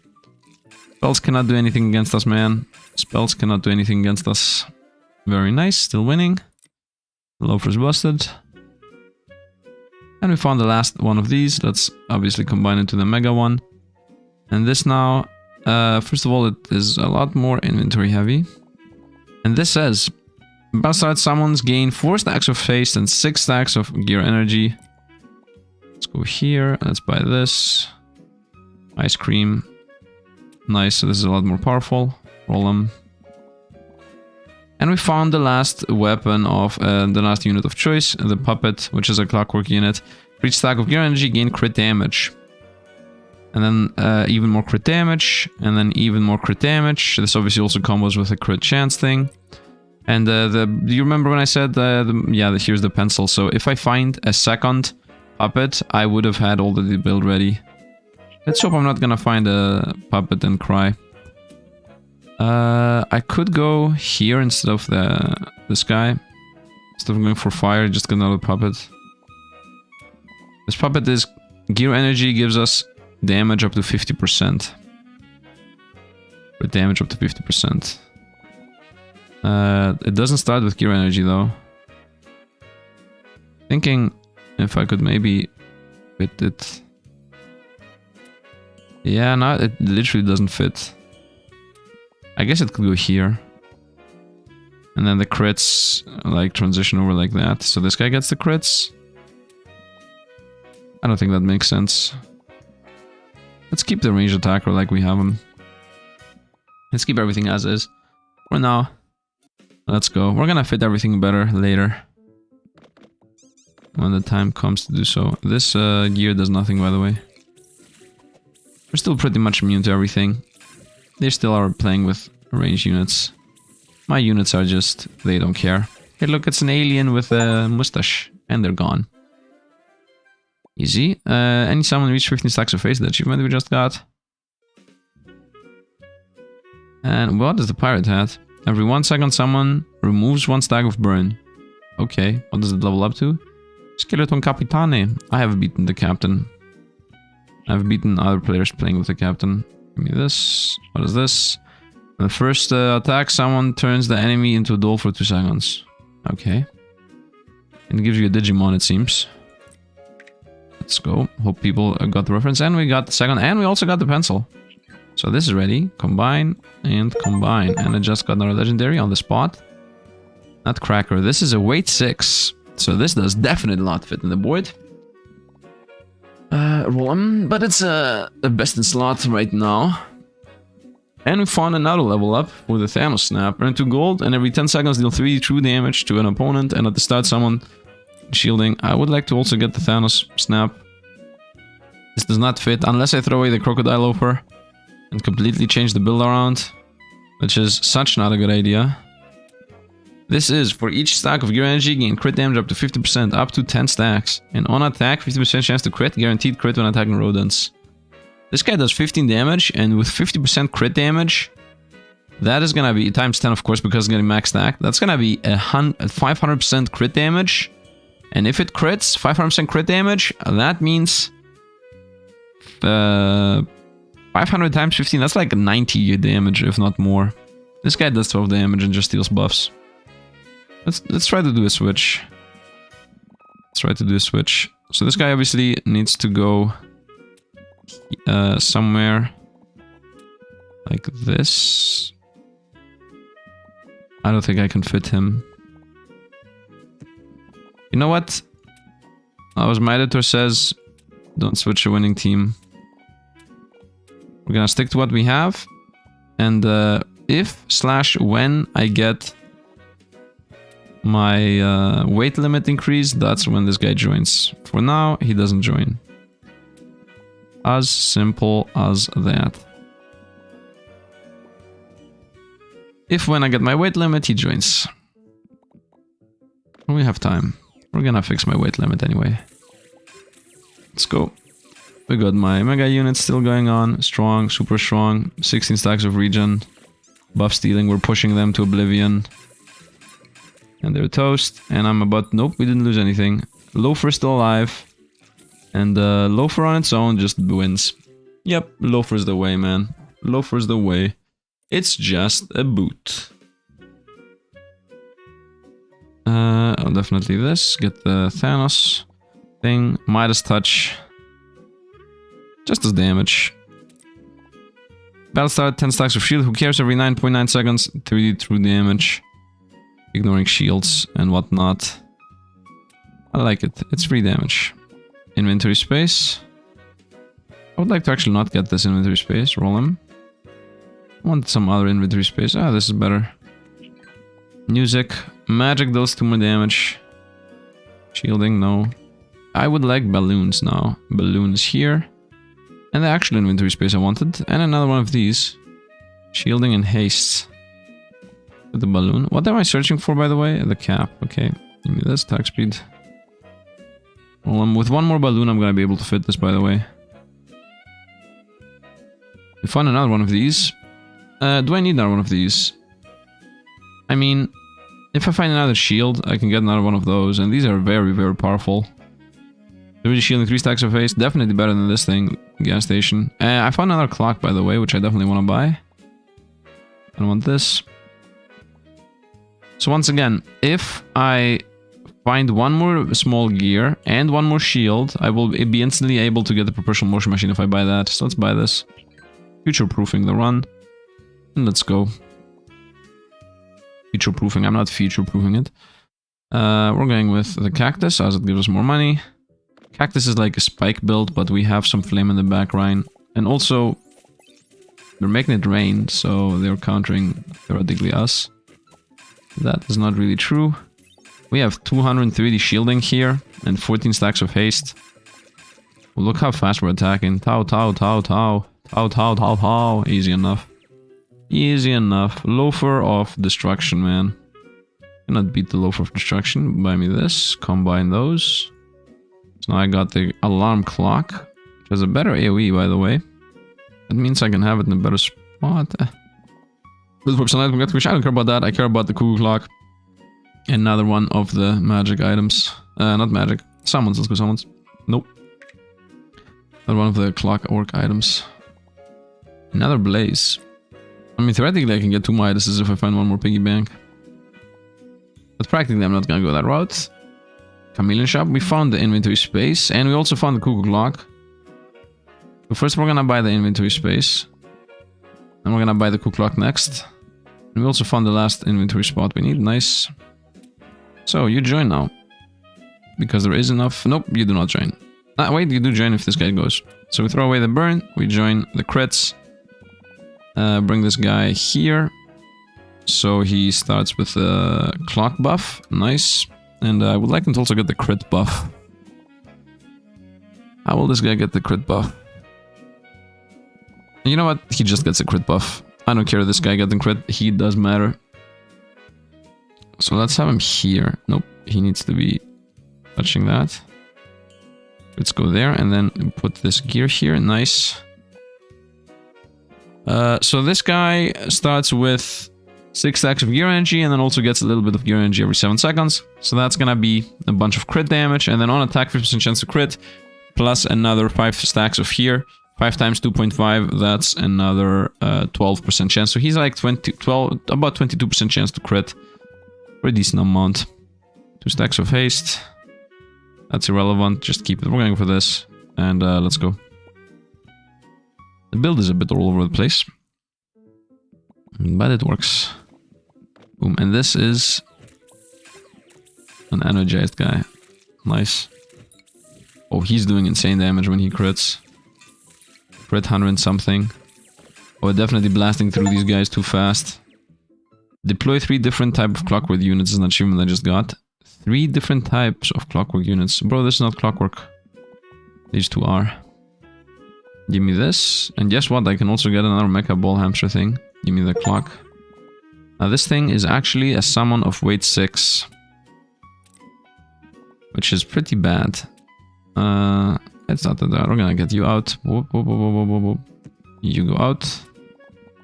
Spells cannot do anything against us, man. Spells cannot do anything against us. Very nice. Still winning. The loafer's busted. And we found the last one of these. Let's obviously combine it to the mega one. And this now, first of all, it is a lot more inventory heavy. And this says, Abrazite summons gain 4 stacks of haste and 6 stacks of gear energy. Let's go here, let's buy this. Ice cream. Nice, so this is a lot more powerful. Roll them. And we found the last weapon of the last unit of choice, the puppet, which is a clockwork unit. For each stack of gear energy, gain crit damage. And then even more crit damage, and then even more crit damage. This obviously also combos with a crit chance thing. And do you remember when I said, here's the pencil. So if I find a second puppet, I would have had all the build ready. Let's hope I'm not gonna find a puppet and cry. I could go here instead of this guy. Instead of going for fire, just get another puppet. This puppet is gear energy, gives us damage up to 50%. With damage up to 50%. It doesn't start with gear energy though. Thinking if I could maybe fit it. Yeah, no, it literally doesn't fit. I guess it could go here. And then the crits like transition over like that. So this guy gets the crits. I don't think that makes sense. Let's keep the ranged attacker like we have him. Let's keep everything as is. For now. Let's go. We're gonna fit everything better later. When the time comes to do so. This gear does nothing, by the way. We're still pretty much immune to everything. They still are playing with ranged units. My units are just... they don't care. Hey look, it's an alien with a mustache. And they're gone. Easy. Any summon reach 15 stacks of face, the achievement we just got. And what is the pirate hat? Every 1 second someone removes 1 stack of burn. Okay, what does it level up to? Skeleton Capitane. I have beaten the captain. I've beaten other players playing with the captain. Give me this. What is this? The first attack, someone turns the enemy into a doll for 2 seconds. Okay. And it gives you a Digimon, it seems. Let's go. Hope people got the reference. And we got the second. And we also got the pencil. So this is ready. Combine and combine. And I just got another legendary on the spot. Nutcracker. This is a weight 6. So this does definitely not fit in the board. Roll 'em. But it's a best in slot right now. And we found another level up with the Thanos Snap. Earn 2 gold and every 10 seconds deal 3 true damage to an opponent. And at the start someone shielding. I would like to also get the Thanos Snap. This does not fit unless I throw away the Crocodile Loafer. And completely change the build around, which is such not a good idea. This is for each stack of gear energy, gain crit damage up to 50%, up to 10 stacks. And on attack, 50% chance to crit, guaranteed crit when attacking rodents. This guy does 15 damage, and with 50% crit damage, that is gonna be times 10, of course, because it's getting max stack. That's gonna be 500% crit damage. And if it crits, 500% crit damage, that means 500 times 15, that's like 90 damage, if not more. This guy does 12 damage and just steals buffs. Let's try to do a switch. Let's try to do a switch. So this guy obviously needs to go somewhere like this. I don't think I can fit him. You know what? As my editor says, don't switch a winning team. We're gonna stick to what we have. And if/when I get my weight limit increased, that's when this guy joins. For now, he doesn't join. As simple as that. If when I get my weight limit, he joins. We have time. We're gonna fix my weight limit anyway. Let's go. We got my mega unit still going on. Strong, super strong. 16 stacks of regen. Buff stealing, we're pushing them to oblivion. And they're toast. And I'm about... Nope, we didn't lose anything. Loafer is still alive. And Loafer on its own just wins. Yep, Loafer's the way, man. Loafer's the way. It's just a boot. I'll definitely this. Get the Thanos thing. Midas touch. Just as damage. Battlestar, 10 stacks of shield. Who cares? Every 9.9 seconds, 3D true damage. Ignoring shields and whatnot. I like it. It's free damage. Inventory space. I would like to actually not get this inventory space. Roll him. I want some other inventory space. Ah, this is better. Music. Magic does 2 more damage. Shielding, no. I would like balloons now. Balloons here. And the actual inventory space I wanted. And another one of these. Shielding and haste. With the balloon. What am I searching for, by the way? The cap. Okay. Give me this. Attack speed. Well, with one more balloon, I'm gonna be able to fit this, by the way. We found another one of these. Do I need another one of these? I mean, if I find another shield, I can get another one of those. And these are very, very powerful. 30 shielding, 3 stacks of haste. Definitely better than this thing. Gas station. I found another clock, by the way, which I definitely want to buy. I don't want this. So once again, if I find one more small gear and one more shield, I will be instantly able to get the proportional motion machine if I buy that. So let's buy this. Future-proofing the run. And let's go. Future-proofing. I'm not future-proofing it. We're going with the cactus as it gives us more money. Cactus is like a spike build, but we have some flame in the background. And also, they're making it rain, so they're countering theoretically us. That is not really true. We have 230 shielding here and 14 stacks of haste. Well, look how fast we're attacking. Tau, tau, tau, tau. Tau, tau, tau, tau. Easy enough. Easy enough. Loafer of destruction, man. Cannot beat the loafer of destruction. Buy me this. Combine those. So now I got the alarm clock, which has a better AoE, by the way. That means I can have it in a better spot. I don't care about that. I care about the cuckoo clock. Another one of the magic items. Not magic. Summons. Let's go summons. Nope. Another one of the clockwork items. Another blaze. I mean, theoretically I can get 2 Midases if I find one more piggy bank. But practically I'm not gonna go that route. Chameleon shop. We found the inventory space. And we also found the cuckoo clock. So first we're gonna buy the inventory space. And we're gonna buy the cuckoo clock next. And we also found the last inventory spot we need. Nice. So, you join now. Because there is enough... Nope, you do not join. Ah, wait, you do join if this guy goes. So we throw away the burn. We join the crits. Bring this guy here. So he starts with the clock buff. Nice. And I would like him to also get the crit buff. How will this guy get the crit buff? You know what? He just gets a crit buff. I don't care if this guy gets the crit. He does matter. So let's have him here. Nope. He needs to be touching that. Let's go there and then put this gear here. Nice. So this guy starts with 6 stacks of gear energy and then also gets a little bit of gear energy every 7 seconds. So that's gonna be a bunch of crit damage and then on attack 50% chance to crit plus another 5 stacks of here. 5 times 2.5, that's another 12% chance. So he's like about 22% chance to crit. Pretty decent amount. 2 stacks of haste. That's irrelevant, just keep it. We're going for this. And let's go. The build is a bit all over the place. But it works. Boom. And this is an energized guy. Nice. Oh, he's doing insane damage when he crits. Crit 100 and something. Oh, definitely blasting through these guys too fast. Deploy 3 different type of clockwork units is an achievement I just got. 3 different types of clockwork units. Bro, this is not clockwork. These 2 are. Give me this. And guess what? I can also get another mecha ball hamster thing. Give me the clock. Now this thing is actually a summon of weight 6. Which is pretty bad. It's not that bad. We're gonna get you out. Whoop, whoop, whoop, whoop, whoop, whoop. You go out.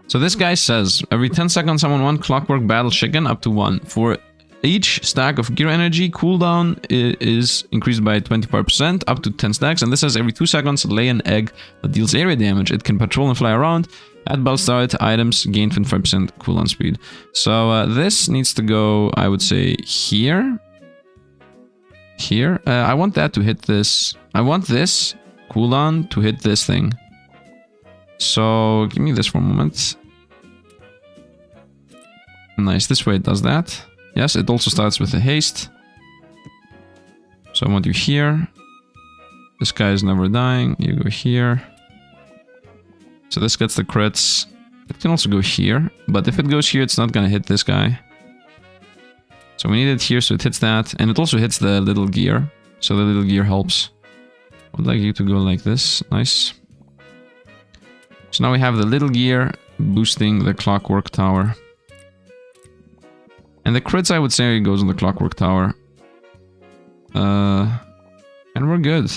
So this guy says, every 10 seconds summon 1 clockwork battle chicken up to 1. For each stack of gear energy, cooldown is increased by 25% up to 10 stacks. And this says every 2 seconds lay an egg that deals area damage. It can patrol and fly around. At battle start, items gain 25% cooldown speed. So this needs to go, I would say, here. Here. I want that to hit this. I want this cooldown to hit this thing. So give me this for a moment. Nice. This way it does that. Yes, it also starts with a haste. So I want you here. This guy is never dying. You go here. So this gets the crits. It can also go here. But if it goes here, it's not gonna hit this guy. So we need it here, so it hits that. And it also hits the little gear. So the little gear helps. I would like you to go like this. Nice. So now we have the little gear boosting the clockwork tower. And the crits, I would say, goes on the clockwork tower. And we're good.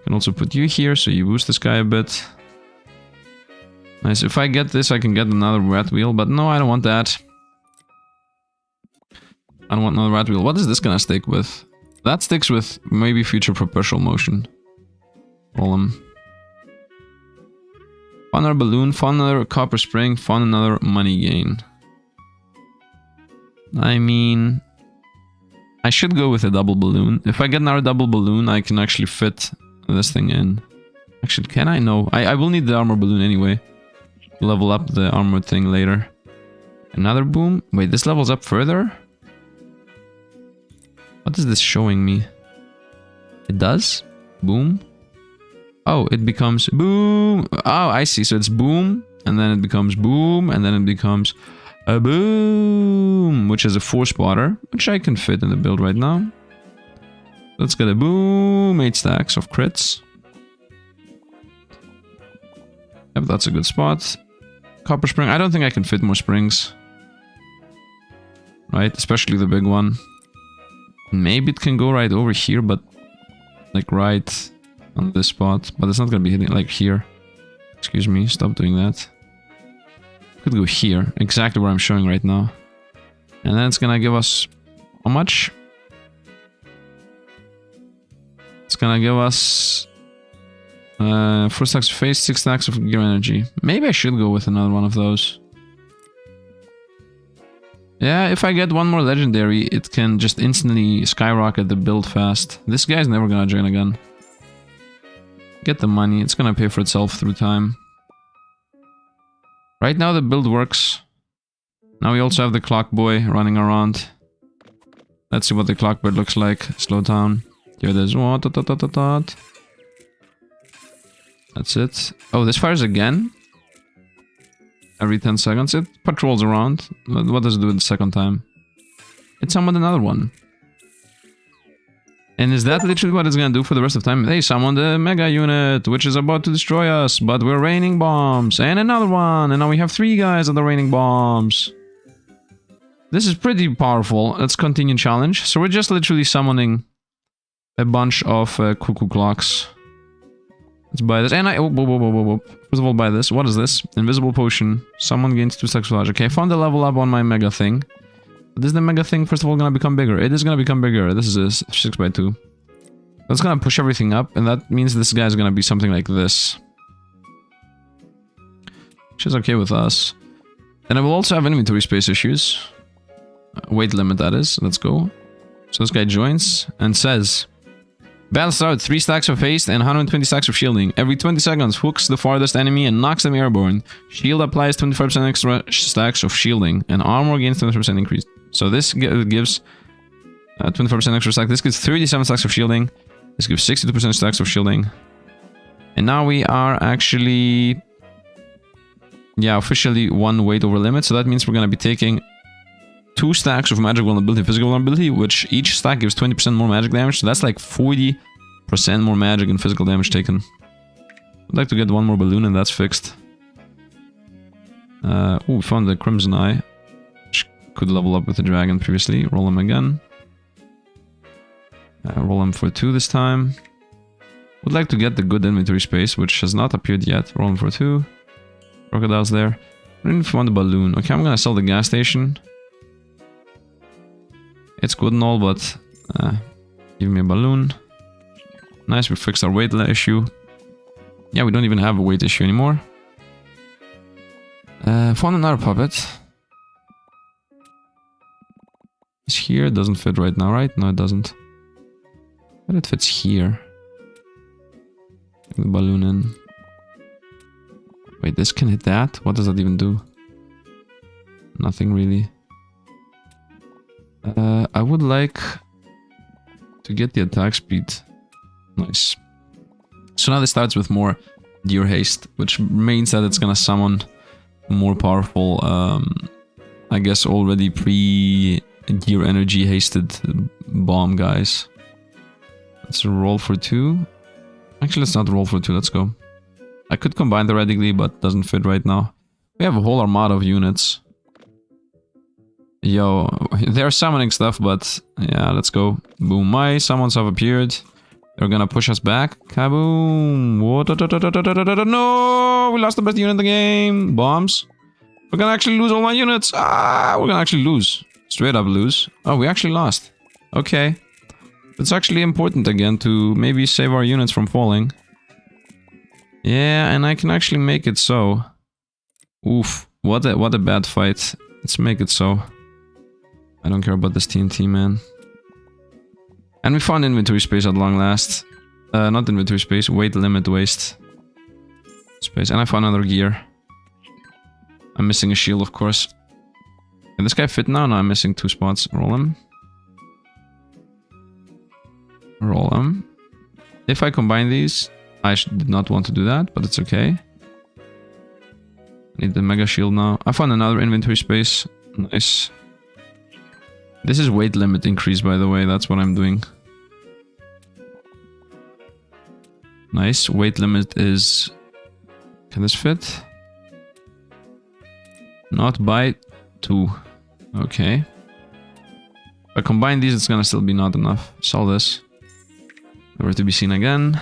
Can also put you here, so you boost this guy a bit. Nice. If I get this, I can get another rat wheel. But no, I don't want that. I don't want another rat wheel. What is this gonna stick with? That sticks with maybe future perpetual motion. Roll them. Fun another balloon, fun another copper spring, fun another money gain. I mean, I should go with a double balloon. If I get another double balloon, I can actually fit this thing in. Actually, can I? No. I will need the armor balloon anyway. Level up the armor thing later. Another boom. Wait, this levels up further? What is this showing me? It does? Boom. Oh, it becomes boom. Oh, I see. So it's boom, and then it becomes boom, and then it becomes a boom, which is a 4-spotter, which I can fit in the build right now. Let's get a boom, 8 stacks of crits. Yep, that's a good spot. Copper spring. I don't think I can fit more springs. Right, especially the big one. Maybe it can go right over here, but like right on this spot. But it's not gonna be hitting like here. Excuse me, stop doing that. Could go here, exactly where I'm showing right now. And then it's gonna give us how much? It's gonna give us 4 stacks of face, 6 stacks of gear energy. Maybe I should go with another one of those. Yeah, if I get one more legendary, it can just instantly skyrocket the build fast. This guy's never gonna join again. Get the money, it's gonna pay for itself through time. Right now the build works. Now we also have the clock boy running around. Let's see what the clock bird looks like. Slow down. Here it is. That's it. Oh, this fires again. Every 10 seconds. It patrols around. What does it do the second time? It summoned another one. And is that literally what it's gonna do for the rest of the time? They summoned the mega unit, which is about to destroy us, but we're raining bombs. And another one. And now we have 3 guys that are raining bombs. This is pretty powerful. Let's continue challenge. So we're just literally summoning a bunch of cuckoo clocks. Let's buy this. And first of all, buy this. What is this? Invisible potion. Someone gains 2 stacks of large. Okay, I found the level up on my mega thing. But is the mega thing, first of all, gonna become bigger? It is gonna become bigger. This is a 6x2. That's gonna push everything up, and that means this guy's gonna be something like this. Which is okay with us. And I will also have inventory space issues. Weight limit, that is. Let's go. So this guy joins and says... Battle start, 3 stacks of haste and 120 stacks of shielding. Every 20 seconds, hooks the farthest enemy and knocks them airborne. Shield applies 25% extra stacks of shielding, and armor gains 20% increase. So this gives 25% extra stack. This gives 37 stacks of shielding. This gives 62% stacks of shielding. And now we are actually... yeah, officially 1 weight over limit. So that means we're going to be taking 2 stacks of magic vulnerability and physical vulnerability, which each stack gives 20% more magic damage. So that's like 40% more magic and physical damage taken. I'd like to get 1 more balloon and that's fixed. Oh, we found the Crimson Eye, which could level up with the dragon previously. Roll him again. Roll him for 2 this time. Would like to get the good inventory space, which has not appeared yet. Rolling for 2. Crocodiles there. I don't know if you want the balloon. Okay, I'm gonna sell the gas station. It's good and all, but give me a balloon. Nice, we fixed our weight issue. Yeah, we don't even have a weight issue anymore. Found another puppet. It's here, it doesn't fit right now, right? No, it doesn't. But it fits here. Get the balloon in. Wait, this can hit that? What does that even do? Nothing really. I would like to get the attack speed. Nice. So now this starts with more deer haste, which means that it's gonna summon more powerful, I guess already pre-deer energy hasted bomb guys. Let's roll for 2. Actually, let's not roll for 2, let's go. I could combine theoretically, but doesn't fit right now. We have a whole armada of units. Yo, they're summoning stuff, but yeah, let's go. Boom, my summons have appeared. They're gonna push us back. Kaboom! No! We lost the best unit in the game! Bombs. We're gonna actually lose all my units! Ah! We're gonna actually lose. Straight up lose. Oh, we actually lost. Okay. It's actually important again to maybe save our units from falling. Yeah, and I can actually make it so. Oof. What a bad fight. Let's make it so. I don't care about this TNT, man. And we found inventory space at long last. Not inventory space, weight limit waste. Space. And I found another gear. I'm missing a shield, of course. Can this guy fit now? No, I'm missing 2 spots. Roll him. Roll him. If I combine these, I did not want to do that, but it's okay. Need the mega shield now. I found another inventory space. Nice. This is weight limit increase, by the way. That's what I'm doing. Nice. Weight limit is... Can this fit? Not by 2. Okay. If I combine these, it's gonna still be not enough. Sell this. Never to be seen again.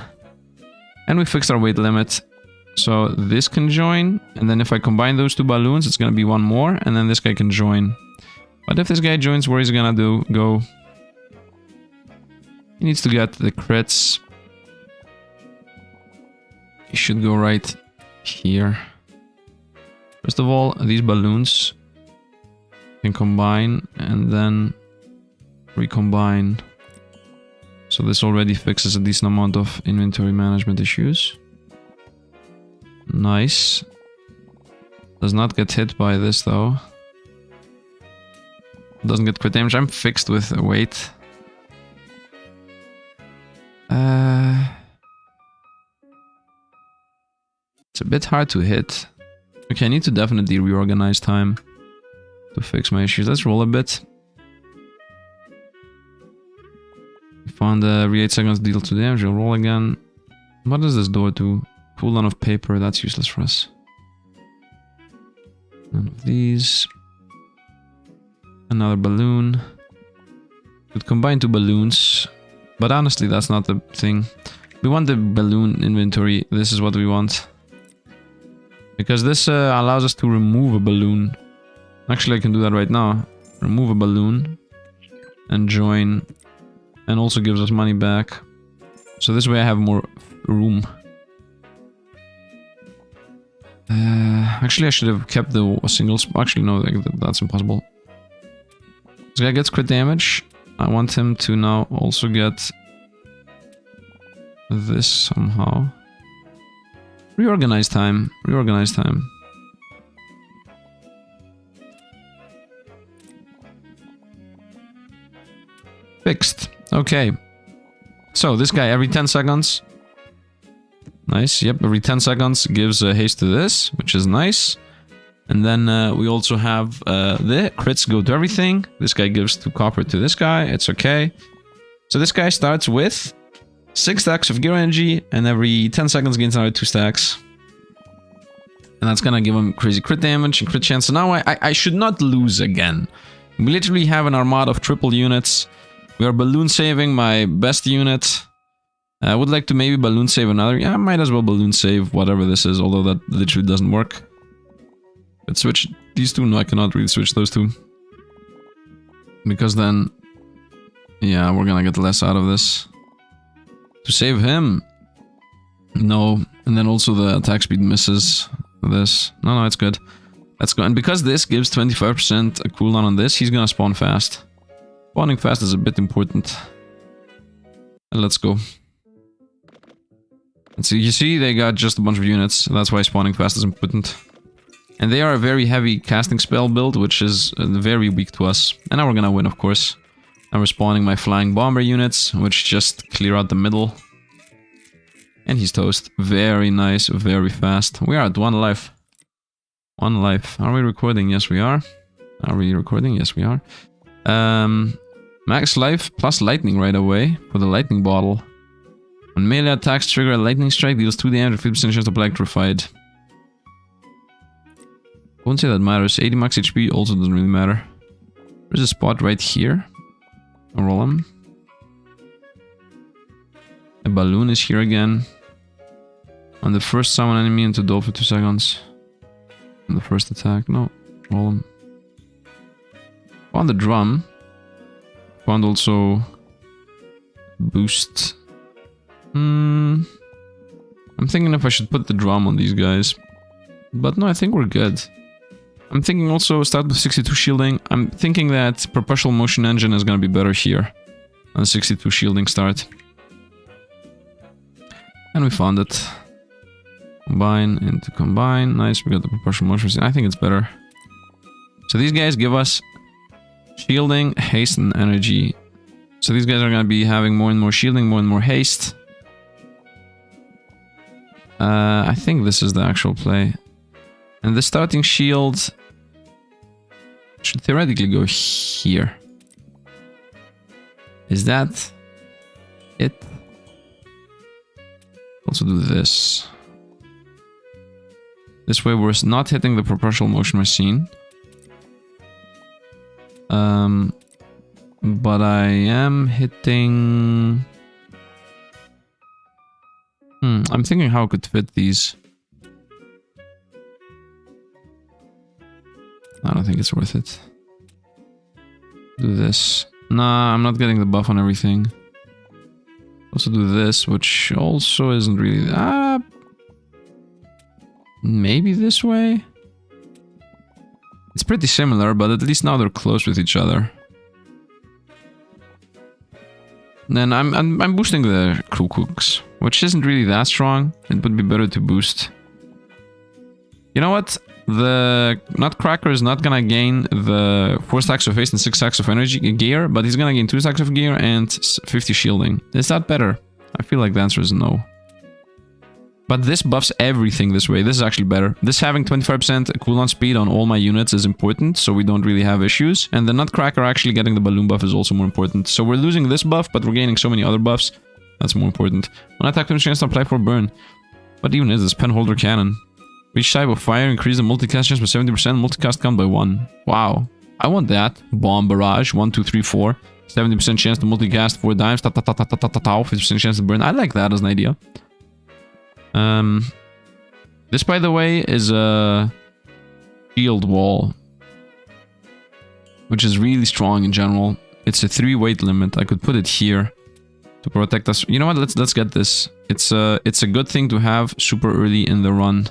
And we fixed our weight limit. So this can join. And then if I combine those 2 balloons, it's gonna be 1 more. And then this guy can join. But if this guy joins, where is he gonna go? He needs to get the crits. He should go right here. First of all, these balloons can combine and then recombine. So this already fixes a decent amount of inventory management issues. Nice. Does not get hit by this though. Doesn't get crit damage. I'm fixed with weight. It's a bit hard to hit. Okay, I need to definitely reorganize time to fix my issues. Let's roll a bit. We found a every 8 seconds deal 2 damage. We'll roll again. What does this door do? Cooldown of paper. That's useless for us. None of these. Another balloon. Could combine 2 balloons. But honestly, that's not the thing. We want the balloon inventory. This is what we want. Because this allows us to remove a balloon. Actually, I can do that right now. Remove a balloon. And join. And also gives us money back. So this way I have more room. Actually, I should have kept a single... Actually, no, that's impossible. This guy gets crit damage. I want him to now also get this somehow. Reorganize time. Reorganize time. Fixed. Okay. So this guy every 10 seconds. Nice. Yep, every 10 seconds gives a haste to this, which is nice. And then we also have the crits go to everything. This guy gives 2 copper to this guy. It's okay. So this guy starts with 6 stacks of gear energy, and every 10 seconds gains another 2 stacks. And that's gonna give him crazy crit damage and crit chance. So now I should not lose again. We literally have an armada of triple units. We are balloon saving my best unit. I would like to maybe balloon save another. Yeah, I might as well balloon save whatever this is, although that literally doesn't work. But switch these two. No, I cannot really switch those two. Because then... yeah, we're gonna get less out of this. To save him. No. And then also the attack speed misses this. No, it's good. Let's go. And because this gives 25% a cooldown on this, he's gonna spawn fast. Spawning fast is a bit important. And let's go. And so you see they got just a bunch of units. That's why spawning fast is important. And they are a very heavy casting spell build, which is very weak to us. And now we're gonna win, of course. Now we're spawning my flying bomber units, which just clear out the middle. And he's toast. Very nice, very fast. We are at 1 life. 1 life. Are we recording? Yes, we are. Are we recording? Yes, we are. Max life plus lightning right away for the lightning bottle. When melee attacks trigger a lightning strike, deals 2 damage and 50% chance of electrified. Won't say that matters. 80 max HP also doesn't really matter. There's a spot right here. I'll roll him. A balloon is here again. On the first summon enemy into duel for 2 seconds. On the first attack. No. Roll him. On the drum. Found also boost. I'm thinking if I should put the drum on these guys. But no, I think we're good. I'm thinking also start with 62 shielding. I'm thinking that perpetual motion engine is gonna be better here than 62 shielding start. And we found it. Combine into combine. Nice, we got the perpetual motion. I think it's better. So these guys give us shielding, haste, and energy. So these guys are gonna be having more and more shielding, more and more haste. I think this is the actual play. And the starting shield should theoretically go here. Is that it? Also do this. This way we're not hitting the perpetual motion machine. But I am hitting... I'm thinking how I could fit these. I don't think it's worth it. Do this. Nah, I'm not getting the buff on everything. Also do this, which also isn't really... maybe this way? It's pretty similar, but at least now they're close with each other. Then I'm boosting the crew cooks, which isn't really that strong. It would be better to boost. You know what? The Nutcracker is not gonna gain the 4 stacks of haste and 6 stacks of energy gear, but he's gonna gain 2 stacks of gear and 50 shielding. Is that better? I feel like the answer is no. But this buffs everything this way. This is actually better. This having 25% cooldown speed on all my units is important, so we don't really have issues. And the Nutcracker actually getting the balloon buff is also more important. So we're losing this buff, but we're gaining so many other buffs. That's more important. When attack comes chance to apply for burn. What even is this? Penholder cannon. Each type of fire increase the multicast chance by 70%, multicast count by 1. Wow. I want that. Bomb barrage. 1, 2, 3, 4. 70% chance to multicast 4 times. 50% chance to burn. I like that as an idea. This, by the way, is a shield wall, which is really strong in general. It's a 3 weight limit. I could put it here to protect us. You know what? Let's get this. It's a good thing to have super early in the run.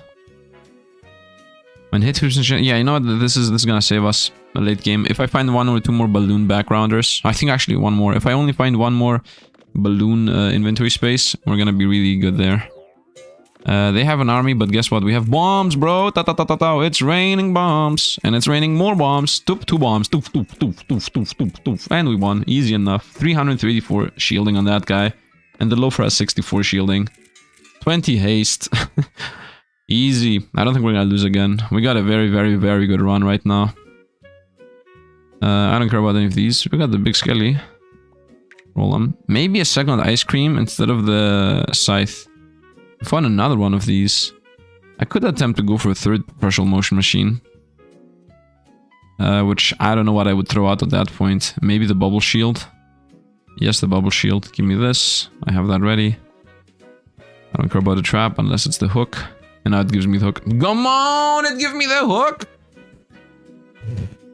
When hit 50%, yeah, you know what? This is gonna save us a late game. If I find 1 or 2 more balloon backgrounders, I think actually 1 more. If I only find 1 more balloon inventory space, we're gonna be really good there. They have an army, but guess what? We have bombs, bro. It's raining bombs. And it's raining more bombs. 2 bombs. And we won. Easy enough. 334 shielding on that guy. And the Loafer has 64 shielding. 20 haste. Easy. I don't think we're gonna lose again. We got a very, very, very good run right now. I don't care about any of these. We got the big skelly. Roll them. Maybe a second ice cream instead of the scythe. Found another one of these. I could attempt to go for a 3rd partial motion machine. Which I don't know what I would throw out at that point. Maybe the bubble shield. Yes, the bubble shield. Give me this. I have that ready. I don't care about the trap unless it's the hook. And now it gives me the hook. Come on, it gives me the hook!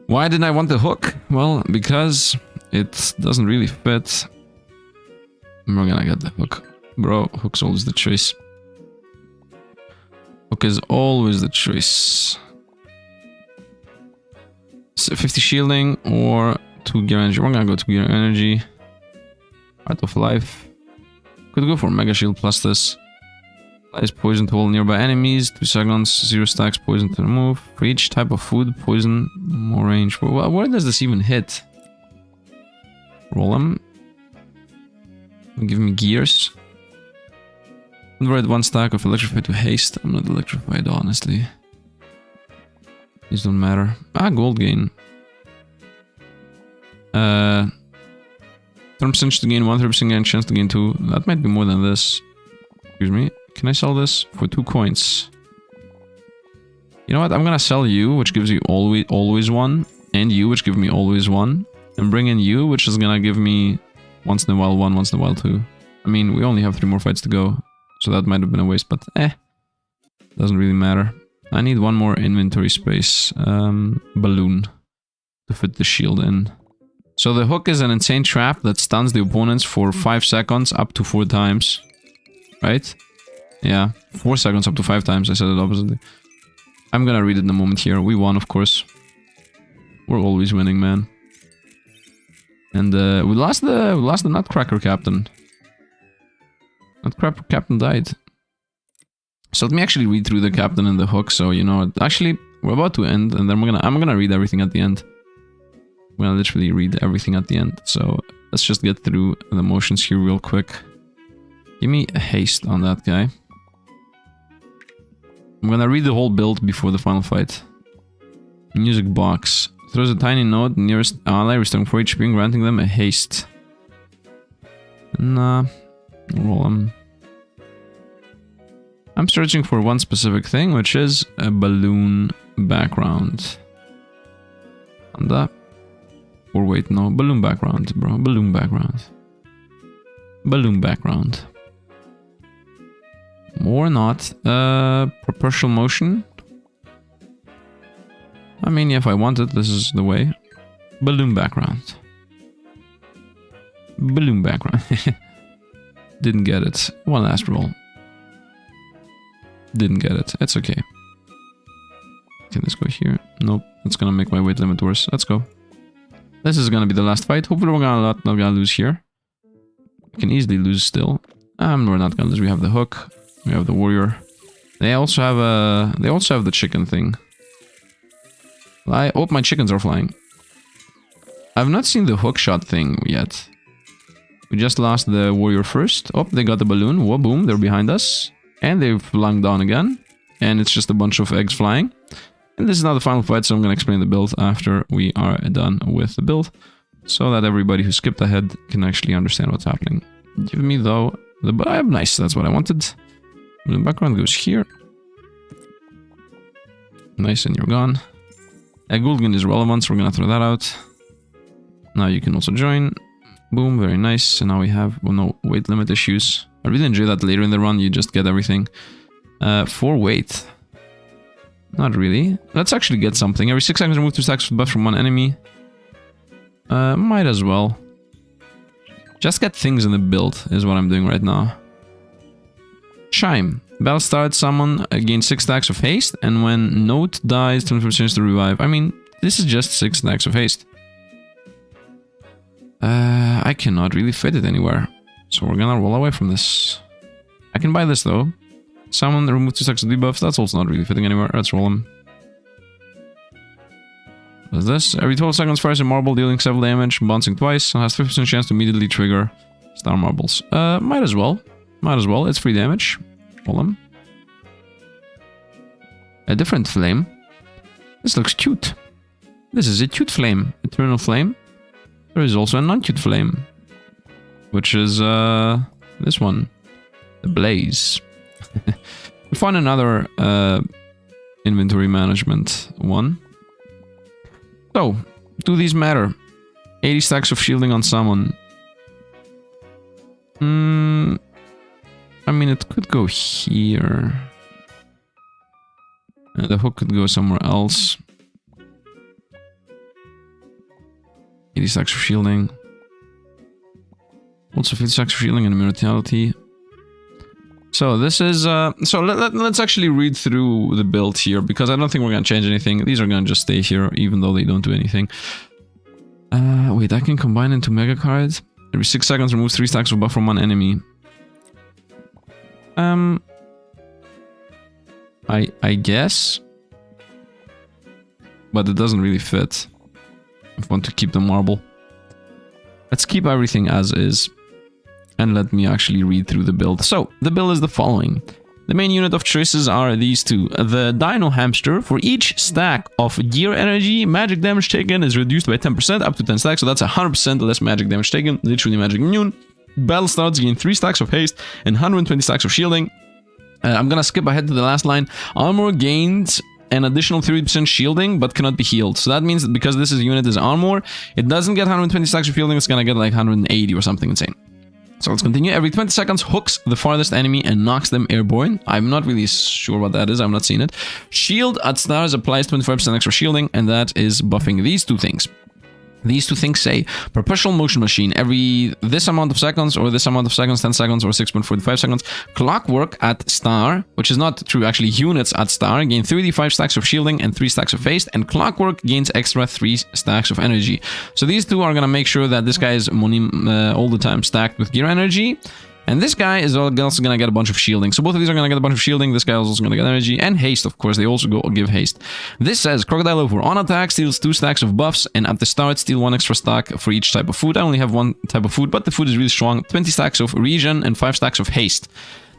Why didn't I want the hook? Well, because it doesn't really fit. We're gonna get the hook. Bro, hook's always the choice. Hook is always the choice. So 50 shielding or 2 gear energy. We're gonna go 2 gear energy. Art of Life. Could go for Mega Shield plus this. Applies poison to all nearby enemies. 2 seconds. 0 stacks poison to remove. For each type of food, poison, more range. Where does this even hit? Roll them. Give me gears. Convert 1 stack of electrified to haste. I'm not electrified, honestly. These don't matter. Ah, gold gain. 10% to gain 1, 30% gain, chance to gain 2. That might be more than this. Excuse me. Can I sell this for 2 coins? You know what? I'm gonna sell you, which gives you always 1, and you, which give me always 1, and bring in you, which is gonna give me once in a while 1, once in a while 2. I mean, we only have 3 more fights to go, so that might have been a waste, but doesn't really matter. I need 1 more inventory space, balloon, to fit the shield in. So the hook is an insane trap that stuns the opponents for 5 seconds up to 4 times. Right? Yeah, 4 seconds up to 5 times, I said it oppositely. I'm gonna read it in a moment here. We won, of course. We're always winning, man. And we lost the Nutcracker Captain. Nutcracker Captain died. So let me actually read through the Captain and the hook, so you know, actually, we're about to end, and then I'm gonna read everything at the end. I'm gonna literally read everything at the end, so let's just get through the motions here real quick. Give me a haste on that guy. I'm gonna read the whole build before the final fight. Music box. Throws a tiny note nearest ally, restoring 4 HP, granting them a haste. Nah. Roll them. I'm searching for one specific thing, which is a balloon background. And that. Or wait, no. Balloon background, bro. Balloon background. Balloon background. Or not. Proportional motion. I mean, if I want it, this is the way. Balloon background. Balloon background. Didn't get it. One last roll. Didn't get it. It's okay. Okay, let's go here. Nope. That's gonna make my weight limit worse. Let's go. This is gonna be the last fight. Hopefully we're not gonna lose here. We can easily lose still. We're not gonna lose. We have the hook. We have the warrior. They also have the chicken thing. Oh, my chickens are flying. I've not seen the hook shot thing yet. We just lost the warrior first. Oh, they got the balloon. Whoa, boom, they're behind us. And they've flung down again. And it's just a bunch of eggs flying. And this is now the final fight, so I'm going to explain the build after we are done with the build. So that everybody who skipped ahead can actually understand what's happening. Give me, though, the... nice, that's what I wanted. The background goes here. Nice, and you're gone. Gulgun is relevant, so we're gonna throw that out. Now you can also join. Boom, very nice. And now we have, well, no weight limit issues. I really enjoy that later in the run, you just get everything. For weight. Not really. Let's actually get something. Every 6 seconds remove 2 stacks of buff from one enemy. Might as well. Just get things in the build is what I'm doing right now. Chime. Battle starts, summon, gain 6 stacks of haste, and when Note dies, 20% to revive. I mean, this is just 6 stacks of haste. I cannot really fit it anywhere. So we're gonna roll away from this. I can buy this though. Summon, remove 2 stacks of debuffs. That's also not really fitting anywhere. Let's roll them. What's this? Every 12 seconds fires a marble, dealing 7 damage, bouncing twice, and has 50% chance to immediately trigger star marbles. Might as well. Might as well. It's free damage. Roll them. A different flame. This looks cute. This is a cute flame. Eternal flame. There is also a non-cute flame. Which is, this one. The blaze. We found another, inventory management one. So, do these matter? 80 stacks of shielding on someone. I mean, it could go here. The hook could go somewhere else. 80 stacks of shielding. Also 50 stacks of shielding and immortality. So this is... so let's actually read through the build here, because I don't think we're going to change anything. These are going to just stay here, even though they don't do anything. Wait, I can combine into mega cards. Every 6 seconds, removes 3 stacks of buff from one enemy. I guess. But it doesn't really fit. If I want to keep the marble. Let's keep everything as is. And let me actually read through the build. So, the build is the following. The main unit of choices are these two. The Dino Hamster. For each stack of gear energy, magic damage taken is reduced by 10% up to 10 stacks. So that's 100% less magic damage taken. Literally magic immune. Battle starts, gain 3 stacks of haste and 120 stacks of shielding. I'm gonna skip ahead to the last line. Armor gains an additional 30% shielding, but cannot be healed. So that means that because this unit is armor, it doesn't get 120 stacks of shielding, it's gonna get like 180 or something insane. So let's continue. Every 20 seconds, hooks the farthest enemy and knocks them airborne. I'm not really sure what that is, I've not seen it. Shield at stars applies 25% extra shielding, and that is buffing these two things. These two things say perpetual motion machine every this amount of seconds, or this amount of seconds, 10 seconds, or 6.45 seconds. Clockwork at star, which is not true, actually units at star, gain 35 stacks of shielding and 3 stacks of haste, and clockwork gains extra 3 stacks of energy. So these two are gonna make sure that this guy is all the time stacked with gear energy. And this guy is also going to get a bunch of shielding. So both of these are going to get a bunch of shielding. This guy is also going to get energy. And haste, of course. They also give haste. This says, Crocodile over on attack steals 2 stacks of buffs. And at the start, steal 1 extra stack for each type of food. I only have 1 type of food, but the food is really strong. 20 stacks of regen and 5 stacks of haste.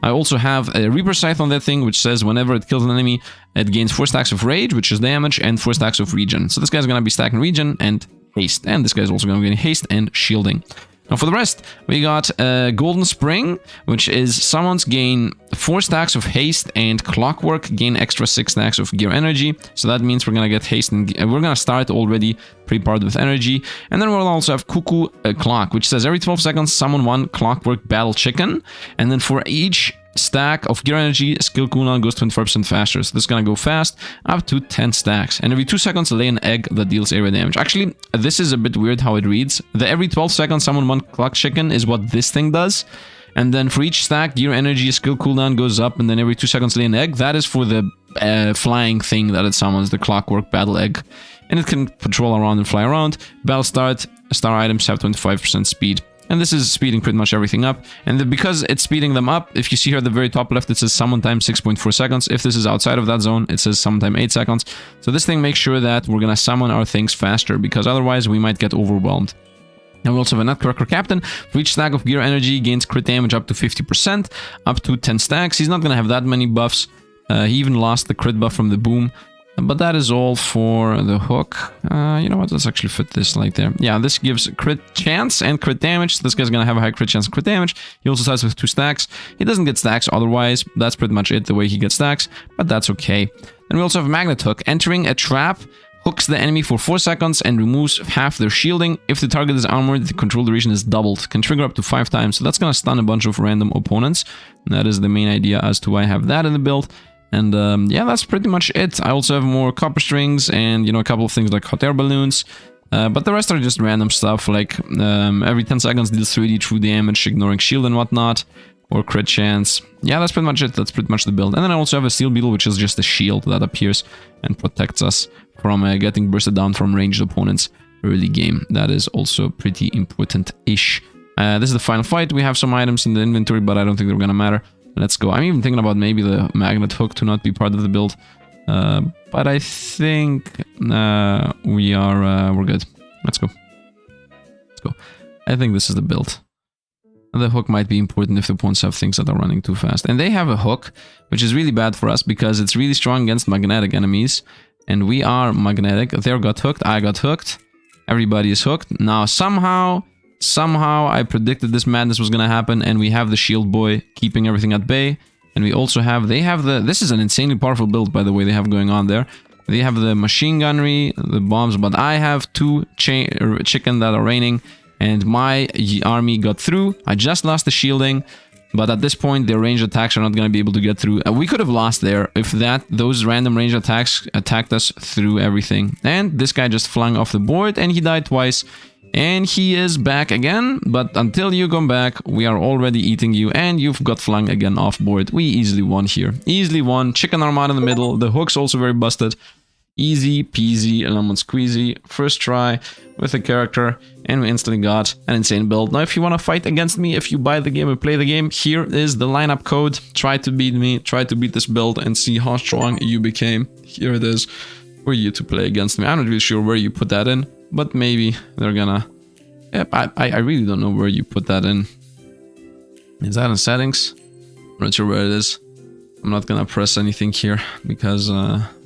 I also have a Reaper Scythe on that thing, which says whenever it kills an enemy, it gains 4 stacks of rage, which is damage, and 4 stacks of regen. So this guy's going to be stacking regen and haste. And this guy's also going to gain haste and shielding. Now for the rest, we got Golden Spring, which is summons gain 4 stacks of haste, and Clockwork gain extra 6 stacks of gear energy. So that means we're gonna get haste, and we're gonna start already pre-powered with energy. And then we'll also have Cuckoo Clock, which says every 12 seconds summon 1 Clockwork Battle Chicken, and then for each stack of gear energy, skill cooldown goes 25% faster. So this is gonna go fast up to 10 stacks. And every 2 seconds lay an egg that deals area damage. Actually, this is a bit weird how it reads. The every 12 seconds summon 1 clock chicken is what this thing does. And then for each stack, gear energy, skill cooldown goes up, and then every 2 seconds lay an egg. That is for the flying thing that it summons, the Clockwork Battle Egg. And it can patrol around and fly around. Battle start, star items have 25% speed. And this is speeding pretty much everything up. And because it's speeding them up, if you see here at the very top left, it says summon time 6.4 seconds. If this is outside of that zone, it says summon time 8 seconds. So this thing makes sure that we're going to summon our things faster, because otherwise we might get overwhelmed. And we also have a Nutcracker Captain. For each stack of gear energy, gains crit damage up to 50%, up to 10 stacks. He's not going to have that many buffs. He even lost the crit buff from the boom. But that is all for the hook. You know what? Let's actually fit this like there. Yeah, this gives crit chance and crit damage. So this guy's gonna have a high crit chance and crit damage. He also starts with 2 stacks. He doesn't get stacks otherwise. That's pretty much it, the way he gets stacks. But that's okay. Then we also have a Magnet Hook. Entering a trap, hooks the enemy for 4 seconds and removes half their shielding. If the target is armored, the control duration is doubled. Can trigger up to 5 times. So that's gonna stun a bunch of random opponents. And that is the main idea as to why I have that in the build. And yeah, that's pretty much it. I also have more copper strings and, you know, a couple of things like hot air balloons. But the rest are just random stuff, like every 10 seconds deals 3d true damage, ignoring shield and whatnot, or crit chance. Yeah, that's pretty much it. That's pretty much the build. And then I also have a Steel Beetle, which is just a shield that appears and protects us from getting bursted down from ranged opponents early game. That is also pretty important-ish. This is the final fight. We have some items in the inventory, but I don't think they're gonna matter. Let's go. I'm even thinking about maybe the Magnet Hook to not be part of the build. But I think we're good. Let's go. Let's go. I think this is the build. The hook might be important if the opponents have things that are running too fast. And they have a hook, which is really bad for us because it's really strong against magnetic enemies. And we are magnetic. They got hooked. I got hooked. Everybody is hooked. Now somehow I predicted this madness was gonna happen, and we have the shield boy keeping everything at bay. And we also have, this is an insanely powerful build, by the way, they have going on there. They have the machine gunnery, the bombs, but I have 2 chicken that are raining, and my army got through. I just lost the shielding. But at this point, their ranged attacks are not going to be able to get through. We could have lost there if those random ranged attacks attacked us through everything. And this guy just flung off the board and he died twice. And he is back again. But until you come back, we are already eating you. And you've got flung again off board. We easily won here. Easily won. Chicken armada in the middle. The hook's also very busted. Easy peasy lemon squeezy. First try with a character, and we instantly got an insane build. Now, if you want to fight against me, if you buy the game and play the game, here is the lineup code. Try to beat me, try to beat this build, and see how strong you became. Here it is for you to play against me. I'm not really sure where you put that in, but maybe they're gonna... Yep, I really don't know where you put that in. Is that in settings? I'm not sure where it is. I'm not gonna press anything here because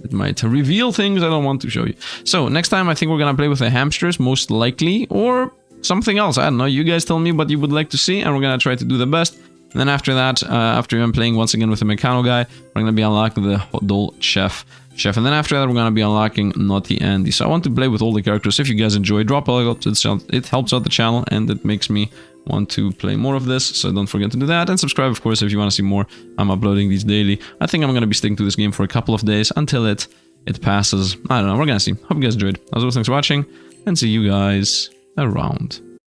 it might reveal things I don't want to show you. So next time I think we're gonna play with the hamsters, most likely, or something else. I don't know. You guys tell me what you would like to see, and we're gonna try to do the best. And then after that, after I'm playing once again with the Mechano guy, we're gonna be unlocking the Dole Chef. And then after that, we're gonna be unlocking Naughty Andy. So I want to play with all the characters. If you guys enjoy, drop a like. It helps out the channel, and it makes me want to play more of this, so don't forget to do that, and subscribe of course if you want to see more. I'm uploading these daily. I think I'm gonna be sticking to this game for a couple of days until it passes. I don't know, we're gonna see. Hope you guys enjoyed. As always, thanks for watching, and see you guys around.